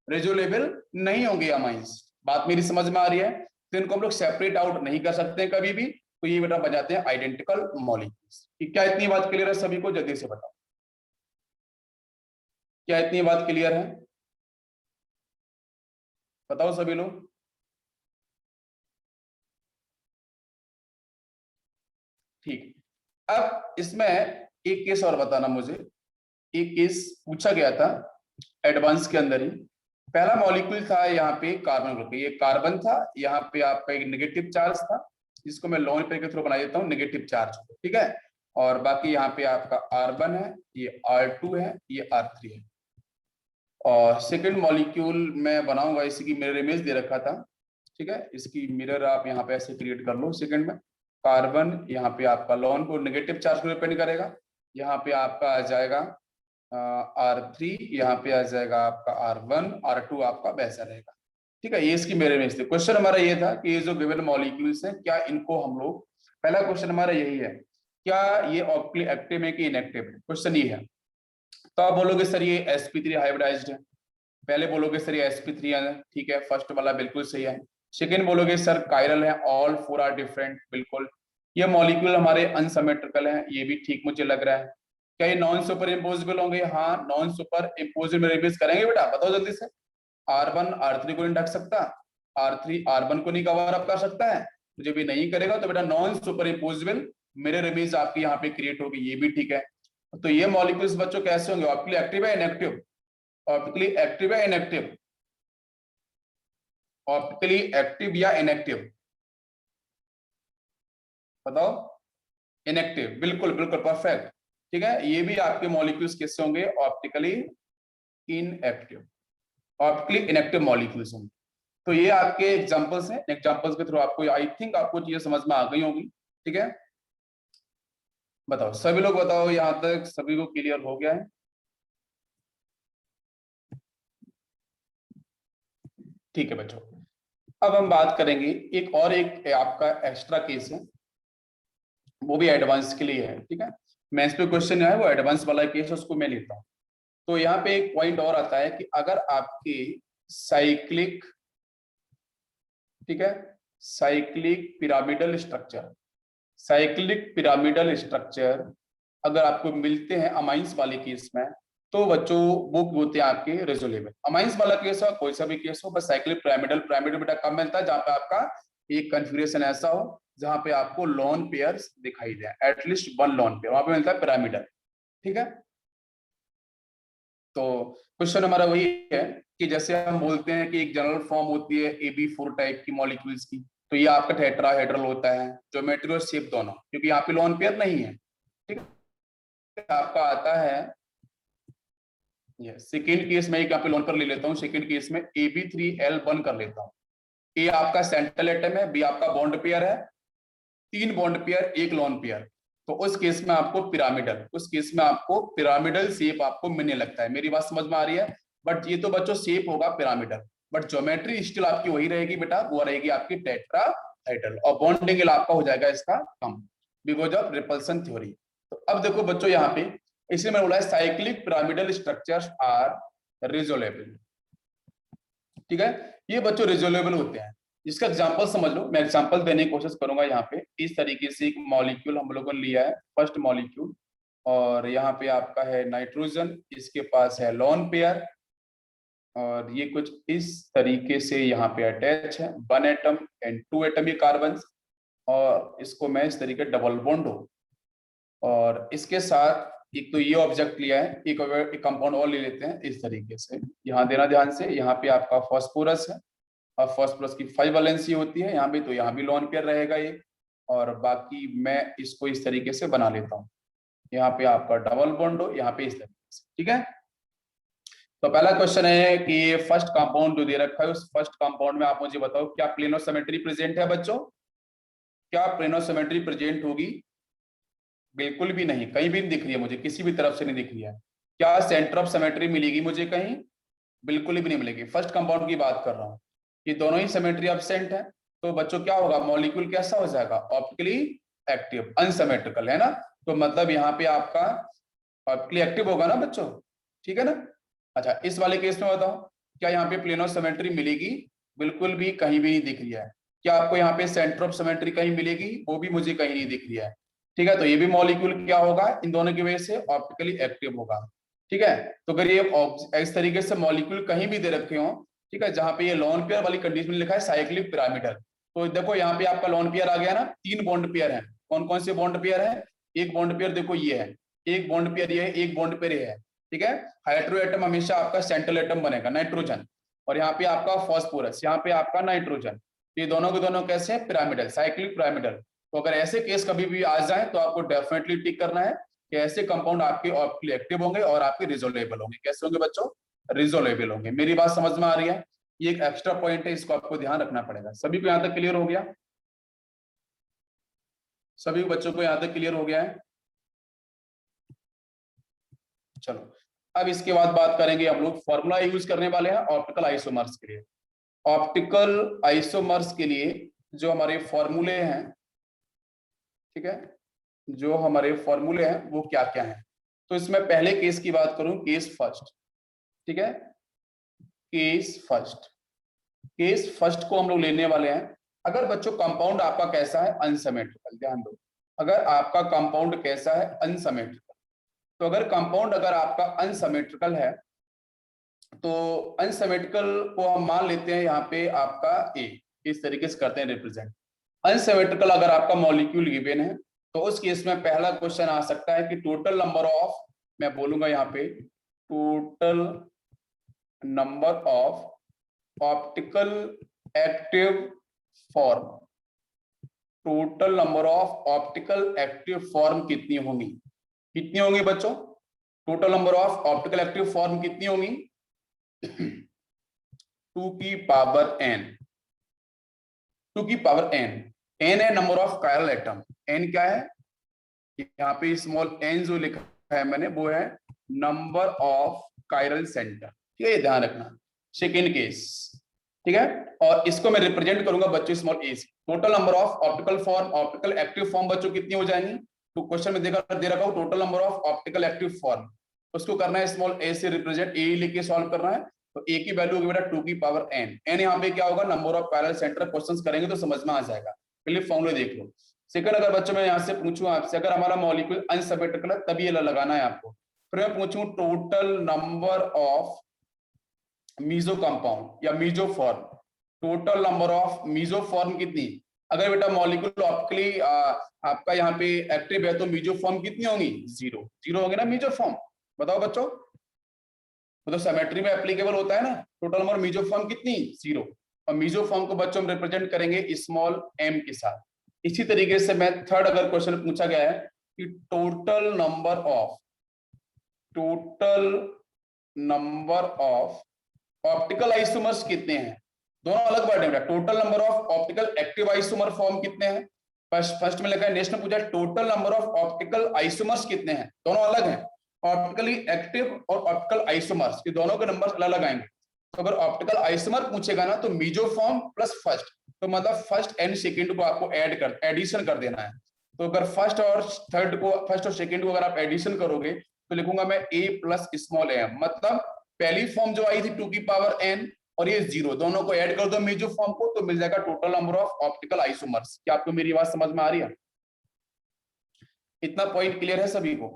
रेजोलेबल नहीं होंगे अमाइंस। बात मेरी समझ में आ रही है? तो इनको हम लोग सेपरेट आउट नहीं कर सकते हैं कभी भी, तो ये बेटा बजाते हैं आइडेंटिकल मॉलिक्यूल्स। क्या इतनी बात क्लियर है सभी को? जल्दी से बताओ, क्या इतनी बात क्लियर है? बताओ सभी लोग। ठीक। अब इसमें एक केस और बताना मुझे। एक केस पूछा गया था एडवांस के अंदर ही। पहला मॉलिक्यूल था यहाँ पे कार्बन ग्रुप, ये कार्बन था, यहाँ पे आपका एक नेगेटिव चार्ज था, जिसको मैं लोन पेयर के थ्रू बना देता हूँ नेगेटिव चार्ज, ठीक है। और बाकी यहाँ पे आपका R1 है, ये R2 है, ये R3 है। और सेकंड मॉलिक्यूल मैं बनाऊंगा, इसी की मिरर इमेज दे रखा था, ठीक है। इसकी मिरर आप यहाँ पे ऐसे क्रिएट कर लो। सेकंड में कार्बन, यहाँ पे आपका लोन को नेगेटिव चार्ज को डिपेंड करेगा, यहाँ पे आपका आ जाएगा R3, यहाँ पे आ जाएगा आपका R1, R2 आपका वैसा रहेगा, ठीक है। ये इसकी मेरे में से क्वेश्चन हमारा ये था कि ये जो गिवन मॉलिक्यूल्स हैं, क्या इनको हम लोग, पहला क्वेश्चन हमारा यही है, क्या ये ऑप्टिकली एक्टिव है कि इनएक्टिव है, क्वेश्चन ये है। तो आप बोलोगे सर ये sp3 हाइब्रिडाइज्ड है, पहले बोलोगे सर ये sp3 है, ठीक है, फर्स्ट वाला बिल्कुल सही है। सेकंड बोलोगे सर कायरल है, ऑल फोर आर डिफरेंट, बिल्कुल। ये मॉलिक्यूल हमारे अनसिमेट्रिकल है, ये भी ठीक मुझे लग रहा है। क्या ये नॉन सुपर इम्पोजिबल होंगे? हाँ, नॉन सुपर इम्पोजिबल रिलीज करेंगे बेटा, बताओ जल्दी से। R1 R3 को नहीं ढक सकता, R3 R1 को नहीं कवर अप कर सकता है, तो जब ये नहीं करेगा तो बेटा non super imposable mirror image आपकी यहाँ पे क्रिएट होगी, ये भी ठीक है। तो ये मॉलिक्यूल्स बच्चों कैसे होंगे? ऑप्टिकली एक्टिव है इनएक्टिव? ऑप्टिकली एक्टिव है इनएक्टिव? ऑप्टिकली एक्टिव या इनएक्टिव? बताओ। इनएक्टिव, बिल्कुल बिल्कुल परफेक्ट। ठीक है, ये भी आपके मॉलिक्यूल्स किससे होंगे, optically inactive, optically inactive molecules होंगे। तो ये आपके एग्जांपल्स हैं, एग्जांपल्स के थ्रू आपको आई थिंक आपको चीजें समझ में आ गई होंगी। ठीक है, बताओ सभी लोग बताओ, यहां तक सभी को क्लियर हो गया है? ठीक है बच्चों, अब हम बात करेंगे एक और, एक आपका एक्स्ट्रा केस है, वो भी एडवांस के लिए है। ठीक है, मैथ्स पे क्वेश्चन है वो एडवांस वाला केस, उसको मैं लेता हूं। तो यहाँ पे एक पॉइंट और आता है कि अगर आपकी साइक्लिक, ठीक है, cyclic pyramidal structure, cyclic pyramidal structure अगर आपको मिलते हैं अमाइंस वाले केस में, तो बच्चों वो होते हैं आपके रिजोल्वेबल। अमाइंस वाला केस हो, कोई सा भी केस हो, बस साइक्लिक पिरामिडल, पिरामिडल बेटा कब मिलता है, जहां पे आपका एक कन्फिग्रेशन ऐसा हो जहां पे आपको लॉन पेयर्स दिखाई दे, एटलीस्ट वन लॉन पेयर, वहां पे मिलता है पिरामिडल। ठीक है, तो क्वेश्चन हमारा वही है कि जैसे हम बोलते हैं कि एक जनरल फॉर्म होती है AB4 टाइप की मॉलिक्यूल्स की, तो ये आपका टेट्राहेड्रल होता है, ज्योमेट्री और शेप दोनों, क्योंकि यहाँ पे लॉन पेयर नहीं है। ठीक है, आपका आता है ये सेकेंड केस में, एक यहाँ पे लॉन पेयर ले लेता हूँ, सेकेंड केस में AB3L1 कर लेता हूँ। ए आपका सेंट्रल एटम है, बी आपका बॉन्ड पेयर है, तीन बॉन्ड पेयर एक लॉन पेयर, तो उस केस में आपको पिरामिडल, उस केस में आपको पिरामिडल शेप आपको मिलने लगता है। मेरी बात समझ में आ रही है? बट ये तो बच्चों शेप होगा पिरामिडल, बट ज्योमेट्री स्टिल आपकी वही रहेगी बेटा, वो रहेगी आपकी टेट्राहेड्रल, और बॉन्डिंग आपका हो जाएगा इसका कम, बिकॉज ऑफ रिपल्सन थ्योरी। तो अब देखो बच्चों यहाँ पे, इसलिए मैंने बोला है साइक्लिक पिरामिडल स्ट्रक्चर्स आर रिजोल्वेबल। ठीक है, ये बच्चों रिजोल्वेबल होते हैं। इसका एग्जांपल समझ लो, मैं एग्जांपल देने की कोशिश करूंगा। यहाँ पे इस तरीके से एक मॉलिक्यूल हम लोगों ने लिया है, फर्स्ट मॉलिक्यूल, और यहाँ पे आपका है नाइट्रोजन, इसके पास है लॉन पेयर, और ये कुछ इस तरीके से यहाँ पे अटैच है, 1 एटम एंड 2 एटम ये कार्बन, और इसको मैं इस तरीके डबल बॉन्ड हो, और इसके साथ एक तो ये ऑब्जेक्ट लिया है, एक कंपाउंड और ले लेते हैं इस तरीके से। यहाँ देना ध्यान से, यहाँ पे आपका फास्फोरस है, और फास्फोरस की 5 वैलेंसी होती है यहाँ पे, तो यहाँ भी लॉन पेयर रहेगा ये, और बाकी मैं इसको इस तरीके से बना लेता हूँ, यहाँ पे आपका डबल बॉन्ड हो, यहाँ पे इस तरीके से। ठीक है, तो पहला क्वेश्चन है कि ये फर्स्ट कंपाउंड जो दे रखा है, उस फर्स्ट कंपाउंड में आप मुझे बताओ क्या प्लेनो प्रेजेंट है बच्चों, क्या प्लेनो प्रेजेंट होगी? बिल्कुल भी नहीं, कहीं भी नहीं दिख रही है मुझे, किसी भी तरफ से नहीं दिख रही है। क्या सेंटर ऑफ सिमेट्री मिलेगी मुझे कहीं? बिल्कुल भी नहीं मिलेगी। फर्स्ट कंपाउंड की बात कर रहा हूँ, ये दोनों ही सिमेट्री एब्सेंट है, तो बच्चों क्या होगा, मॉलिक्यूल कैसा हो जाएगा, ऑप्टिकली एक्टिव, अनसिमेट्रिकल है ना, तो मतलब यहाँ पे आपका ऑप्टिकली एक्टिव होगा ना बच्चों, ठीक है ना। अच्छा, इस वाले केस में बताओ क्या यहाँ पे प्लेन ऑफ सिमेट्री मिलेगी? बिल्कुल भी कहीं भी नहीं दिख रही है। क्या आपको यहाँ पे सेंटर ऑफ सिमेट्री कहीं मिलेगी? वो भी मुझे कहीं नहीं दिख रही है। ठीक है, तो ये भी मॉलिक्यूल क्या होगा, इन दोनों की वजह से ऑप्टिकली एक्टिव होगा। ठीक है, तो अगर ये इस तरीके से मॉलिक्यूल कहीं भी दे रखे हो, ठीक है, जहां पे ये लॉन पेयर वाली कंडीशन में लिखा है साइक्लिक पिरामिडल, तो देखो यहाँ पे आपका लॉन पेयर आ गया ना, 3 बॉन्ड पेयर है। कौन कौन से बॉन्ड पेयर है? एक बॉन्ड पेयर देखो ये है, एक बॉन्ड पेयर ये है, एक बॉन्ड पेयर ये है। ठीक है, हाइड्रो एटम हमेशा आपका सेंट्रल एटम बनेगा, नाइट्रोजन, और यहाँ पे आपका फॉस्फोरस, यहाँ पे आपका नाइट्रोजन, ये दोनों के दोनों कैसे है, पिरामिडल, साइक्लिक पिरामिडल। तो अगर ऐसे केस कभी भी आ जाए तो आपको डेफिनेटली टिक करना है कि ऐसे कंपाउंड आपके ऑप्टिकली एक्टिव होंगे और आपके रिजोल्वेबल होंगे। कैसे होंगे बच्चों? रिजोल्वेबल होंगे। मेरी बात समझ में आ रही है? ये एक एक्स्ट्रा पॉइंट है, इसको आपको ध्यान रखना पड़ेगा। सभी को यहाँ तक क्लियर हो गया? सभी बच्चों को यहाँ तक क्लियर हो गया है? चलो, अब इसके बाद बात करेंगे हम लोग, फॉर्मूला यूज करने वाले हैं ऑप्टिकल आइसोमर्स के लिए। ऑप्टिकल आइसोमर्स के लिए जो हमारे फॉर्मूले हैं, ठीक है, जो हमारे फॉर्मूले हैं वो क्या क्या हैं। तो इसमें पहले केस की बात करूं, केस फर्स्ट, ठीक है, केस फर्स्ट, केस फर्स्ट को हम लोग लेने वाले हैं। अगर बच्चों कंपाउंड आपका कैसा है, अनसिमेट्रिकल, ध्यान दो, अगर आपका कंपाउंड कैसा है, अनसिमेट्रिकल, तो अगर कंपाउंड अगर आपका अनसिमेट्रिकल है, तो अनसिमेट्रिकल को हम मान लेते हैं यहाँ पे आपका ए, इस तरीके से करते हैं रिप्रेजेंट। अनसिमेट्रिकल अगर आपका मॉलिक्यूल गिवन है, तो उस केस में पहला क्वेश्चन आ सकता है कि टोटल नंबर ऑफ, मैं बोलूंगा यहाँ पे total number of optical active form, total number of optical active form कितनी होंगी, कितनी होंगी बच्चों? Total number of optical active form कितनी होंगी? 2 की पावर n, 2 की पावर n। n है number of chiral atom. n क्या है? यहाँ पे स्मॉल n जो लिखा है मैंने वो है नंबर ऑफ कायरल सेंटर। ठीक है, ये ध्यान रखना। सेकेंड केस, ठीक है, और इसको मैं रिप्रेजेंट करूंगा बच्चों स्मॉल ए से। Total number of optical form, optical active form बच्चों कितनी हो जाएंगी? तो क्वेश्चन में दे रखा हूं total number of optical active form, उसको करना है स्मॉल ए से रिप्रेजेंट, ए लेके सॉल्व करना है। तो ए की वैल्यू होगी बेटा 2 की पावर n। n यहाँ पे क्या होगा? Number of chiral centre. Questions करेंगे तो समझ में आ जाएगा, पहले फॉर्मूले देख लो। सेकंड, अगर बच्चों मैं यहाँ से पूछूं आपसे, अगर हमारा मॉलिक्यूल अनसिमेट्रिकल है तभी ये लगाना है आपको। फिर मैं पूछूं total number of meso compound या meso form, total number of meso form कितनी? अगर बेटा मॉलिक्यूल ऑप्टिकली आपका यहाँ पे एक्टिव है तो मीजो फॉर्म कितनी होंगी? 0 0 होंगे ना मीजो फॉर्म। बताओ बच्चों, तो सिमेट्री में एप्लीकेबल होता है ना। टोटल नंबर मीजो फॉर्म कितनी? 0। और मीजो फॉर्म को बच्चों हम रिप्रेजेंट करेंगे स्मॉल m के साथ। इसी तरीके से मैं थर्ड अगर क्वेश्चन पूछा गया है कि total number of optical isomers कितने हैं? दोनों अलग वर्ड है। Total number of optical active isomer form कितने हैं? फर्स्ट में लिखा है, नेक्स्ट में पूछा total number of optical isomers कितने हैं? दोनों अलग हैं। ऑप्टिकली एक्टिव और ऑप्टिकल आइसोमर्स के दोनों के नंबर अलग अलग आएंगे। तो अगर ऑप्टिकल आइसोमर पूछेगा ना तो मीजो फॉर्म प्लस फर्स्ट, तो मतलब फर्स्ट एंड सेकंड को आपको एडिशन कर देना है। तो अगर फर्स्ट और सेकंड को अगर आप एडिशन करोगे तो लिखूंगा मैं a प्लस स्मॉल m, मतलब पहली फॉर्म जो आई थी 2 की पावर n और ये 0, दोनों को ऐड कर दो मीजो फॉर्म को तो मिल जाएगा total number of optical isomers. क्या आपको मेरी बात समझ में आ रही है? इतना पॉइंट क्लियर है सभी को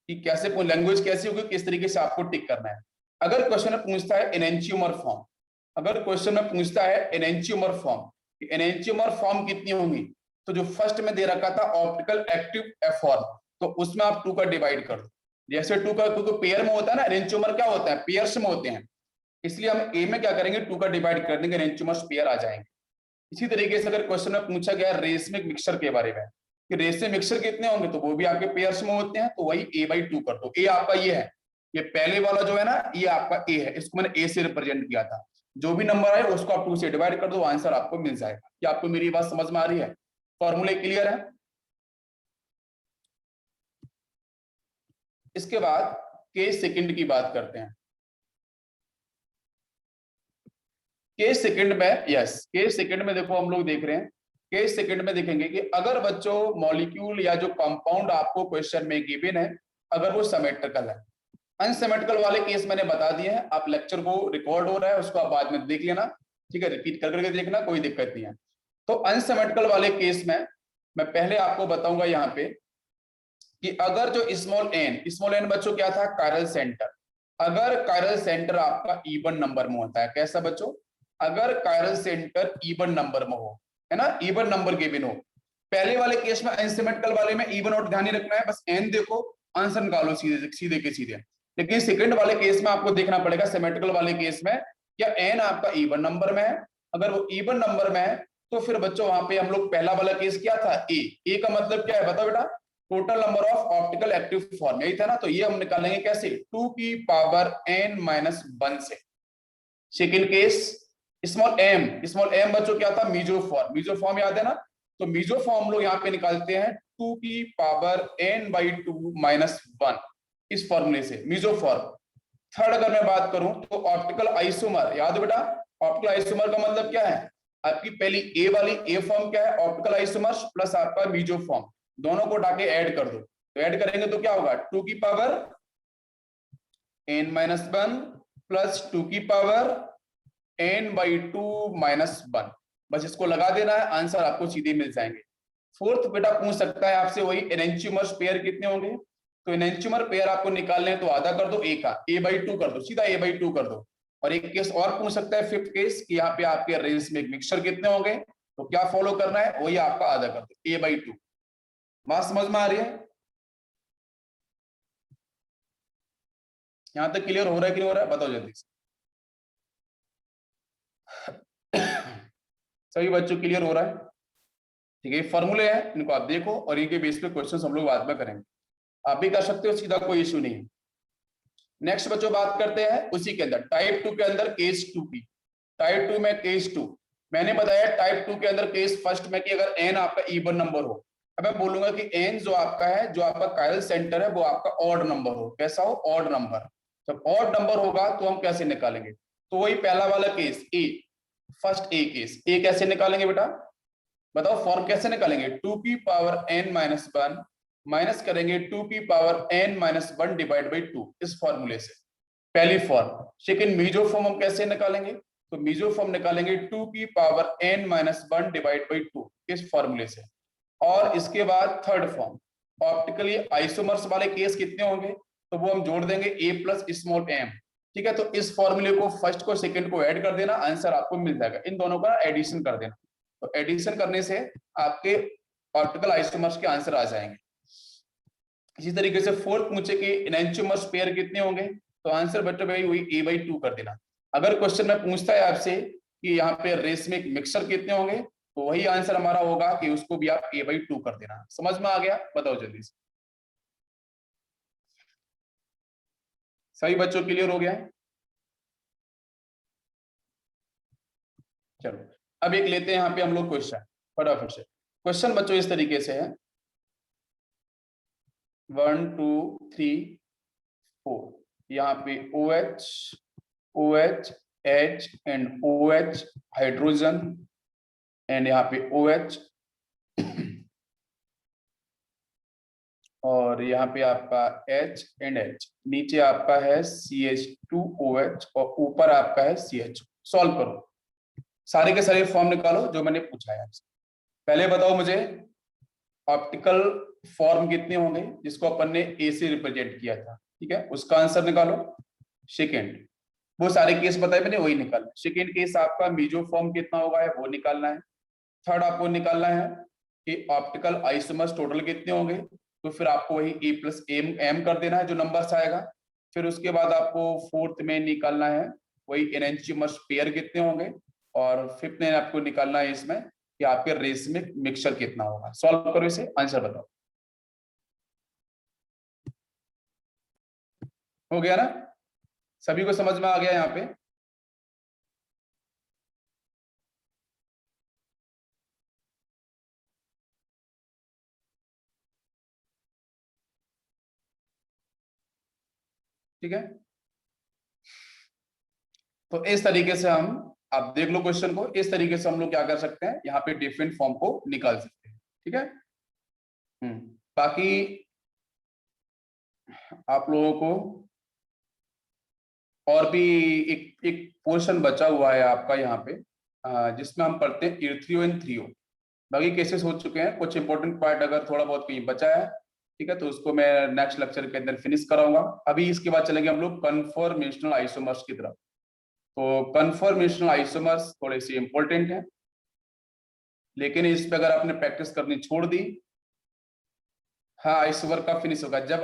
कि कैसे लैंग्वेज कैसी होगी, किस तरीके से आपको टिक करना है? अगर क्वेश्चन में पूछता है एनेंटियोमर फॉर्म, अगर क्वेश्चन में पूछता है एनेंटियोमर फॉर्म, एनेंटियोमर फॉर्म कितनी होंगी? तो जो फर्स्ट में दे रखा था ऑप्टिकल एक्टिव फॉर्म, तो उसमें आप 2 का डिवाइड कर दो। जैसे 2 का, क्योंकि पेयर में होता है ना, एनेंटियोमर क्या होता है? पेयर्स में होते हैं, इसलिए हम ए में क्या करेंगे 2 का डिवाइड कर देंगे, एनेंटियोमर्स पेयर आ जाएंगे। इसी तरीके से अगर क्वेश्चन में पूछा गया रेसमिक मिक्सचर के बारे में कि रेसमिक मिक्सचर कितने होंगे, तो वो भी आपके पेयर्स में होते हैं, तो वही a/2 कर दो। ए आपका ये है, ये पहले वाला जो है ना ये आपका ए है, इसको मैंने ए से रिप्रेजेंट किया था। जो भी नंबर आए उसको आप 2 से डिवाइड कर दो, आंसर आपको मिल जाएगा। क्या आपको मेरी बात समझ में आ रही है? फॉर्मूले क्लियर है? इसके बाद केस सेकंड की बात करते हैं। केस सेकंड में, यस, केस सेकंड में देखो हम लोग देख रहे हैं, केस सेकंड में देखेंगे कि अगर बच्चों मॉलिक्यूल या जो कंपाउंड आपको क्वेश्चन में गिवन है अगर वो सिमेट्रिकल है। अनसिमेट्रिकल वाले केस मैंने बता दिए हैं, आप लेक्चर को रिकॉर्ड हो रहा है उसको आप बाद में देख लेना, ठीक है, रिपीट कर करके देखना, कोई दिक्कत नहीं है। तो अनसिमेट्रिकल वाले केस में मैं पहले आपको बताऊंगा यहाँ पे कि अगर जो स्मॉल एन बच्चों क्या था? Chiral centre. अगर कायरल सेंटर आपका इवन नंबर में होता है, कैसा बच्चों? अगर कायरल सेंटर इवन नंबर में हो, है ना, इवन नंबर गिवन हो। पहले वाले केस में अनसिमेट्रिकल वाले में इवन और ध्यान नहीं रखना है, बस एन देखो आंसर निकालो सीधे सीधे के सीधे। लेकिन सेकंड वाले केस में आपको देखना पड़ेगा, सिमेट्रिकल वाले केस में क्या एन आपका इवन नंबर में है? अगर वो इवन नंबर में है तो फिर बच्चों वहां पे हम लोग पहला वाला केस क्या था? ए का मतलब क्या है बताओ बेटा? Total number of optical active form, यही था ना। तो ये हम निकालेंगे कैसे? 2 की पावर n-1 से। सेकंड केस स्मॉल एम बच्चों क्या था? मीजो फॉर्म याद है ना? तो मीजो फॉर्म लोग यहाँ पे निकालते हैं 2 की पावर n/2-1 इस फॉर्मूले से, मीजो फॉर्म। थर्ड अगर मैं बात करूं तो ऑप्टिकल आइसोमर, याद बेटा ऑप्टिकल आइसोमर का मतलब क्या है? आपकी पहली ए वाली ए फॉर्म क्या है? ऑप्टिकल आइसोमर्स प्लस आपका मीजो फॉर्म, दोनों को उठा के ऐड कर दो। तो ऐड करेंगे तो क्या होगा? 2 की पावर n-1 प्लस 2 की पावर n/2-1, बस इसको लगा देना है, आंसर आपको सीधे मिल जाएंगे। फोर्थ बेटा पूछ सकता है आपसे वही एनेंटियोमर्स पेयर कितने होंगे? तो एनेंटियोमर पेयर आपको निकालने हैं तो आधा कर दो ए का, a/2 कर दो, सीधा a/2 कर दो। और एक केस और पूछ सकता है फिफ्थ केस कि यहाँ पे आपके रेस में मिक्सचर कितने होंगे, तो क्या फॉलो करना है? वही आपका आधा कर दो, a/2। बात समझ में आ रही है? यहां तक क्लियर हो रहा है कि नहीं हो रहा है? बताओ जल्दी से। सभी बच्चों क्लियर हो रहा है? ठीक है, फॉर्मूले हैं, इनको आप देखो और इनके बेस पे क्वेश्चन हम लोग बाद में करेंगे। आप भी कर सकते हो, सीधा कोई इश्यू नहीं है। नेक्स्ट बच्चों बात करते हैं उसी के अंदर टाइप 2 के अंदर केस 2 की। टाइप 2 में केस 2 मैंने बताया टाइप 2 के अंदर केस फर्स्ट में कि अगर एन आपका इवन नंबर हो, अब मैं बोलूंगा कि एन जो आपका है, जो आपका कायल सेंटर है, वो आपका ऑड नंबर हो। कैसा हो? Odd number. जब ऑड नंबर होगा तो हम कैसे निकालेंगे? तो वही पहला वाला case A, first A case. ए कैसे निकालेंगे बेटा? बताओ फॉर्म कैसे निकालेंगे? 2 की पावर n माइनस 1 माइनस करेंगे 2 की power n minus 1 divide by 2, इस फॉर्मूले से पहली फॉर्म। सेकंड मीजो फॉर्म हम कैसे निकालेंगे? तो मीजो फॉर्म निकालेंगे 2 की power n minus 1 divide by 2, इस फॉर्मूले से। और इसके बाद थर्ड फॉर्म, ऑप्टिकली आइसोमर्स वाले केस कितने होंगे? तो वो हम जोड़ देंगे a प्लस स्मॉल m। ठीक है, तो इस फॉर्मूले को फर्स्ट को सेकंड को ऐड कर देना, आंसर आपको मिल जाएगा। इन दोनों का एडिशन कर देना, तो एडिशन करने से आपके ऑप्टिकल आइसोमर्स के आंसर आ जाएंगे। इसी तरीके से फोर्थ पूछे कि एनेंटियोमर्स पेयर कितने होंगे, तो आंसर बेटा भाई वही a/2 कर देना। अगर क्वेश्चन में पूछता है आपसे कि यहाँ पे रेसमिक मिक्सचर कितने होंगे, तो वही आंसर हमारा होगा कि उसको भी आप a/2 कर देना। समझ में आ गया? बताओ जल्दी से। सभी बच्चों क्लियर हो गया? चलो अब एक लेते हैं यहाँ पे हम लोग क्वेश्चन फटाफट से। क्वेश्चन बच्चों इस तरीके से है 1 2 3 4। यहाँ पे OH OH H and OH hydrogen and यहाँ पे OH और यहाँ पे आपका H एंड H, नीचे आपका है CH2OH और ऊपर आपका है CH। सॉल्व करो, सारे के सारे फॉर्म निकालो जो मैंने पूछा है आपसे। पहले बताओ मुझे ऑप्टिकल फॉर्म कितने होंगे जिसको अपन ने ए से रिप्रेजेंट किया था, ठीक है, उसका आंसर निकालो। सेकेंड, वो सारे केस बताए मैंने, वही निकालना। सेकेंड केस आपका मीजो फॉर्म कितना होगा है वो निकालना है। थर्ड आपको निकालना है कि ऑप्टिकल आइसोमर्स टोटल कितने होंगे, तो फिर आपको वही ए प्लस एम कर देना है जो नंबर्स आएगा। फिर उसके बाद आपको फोर्थ में निकालना है वही एनेंटियोमर्स पेयर कितने होंगे, और फिफ्थ में आपको निकालना है इसमें कि आपके रेसमिक मिक्सचर कितना होगा। सॉल्व करो इसे, आंसर बताओ। हो गया ना? सभी को समझ में आ गया यहाँ पे? ठीक है, तो इस तरीके से हम, आप देख लो क्वेश्चन को, इस तरीके से हम लोग क्या कर सकते हैं, यहाँ पे डिफरेंट फॉर्म को निकाल सकते हैं। ठीक है, बाकी आप लोगों को और भी एक एक पोर्शन बचा हुआ है आपका यहाँ पे, जिसमें हम पढ़ते हैं इर्थ्रियो एंड थ्रियो। बाकी केसेस हो चुके हैं, कुछ इंपॉर्टेंट पार्ट अगर थोड़ा बहुत कहीं बचा है, ठीक है, तो उसको मैं नेक्स्ट लेक्चर के अंदर फिनिश कराऊंगा। अभी इसके बाद चलेंगे हम लोग कन्फॉर्मेशनल आइसोमर्स की तरफ। तो कन्फॉर्मेशनल आइसोमर्स थोड़े से इंपॉर्टेंट है, लेकिन इस पे अगर आपने प्रैक्टिस करनी छोड़ दी, हाँ, आइसोमर कब फिनिश होगा? जब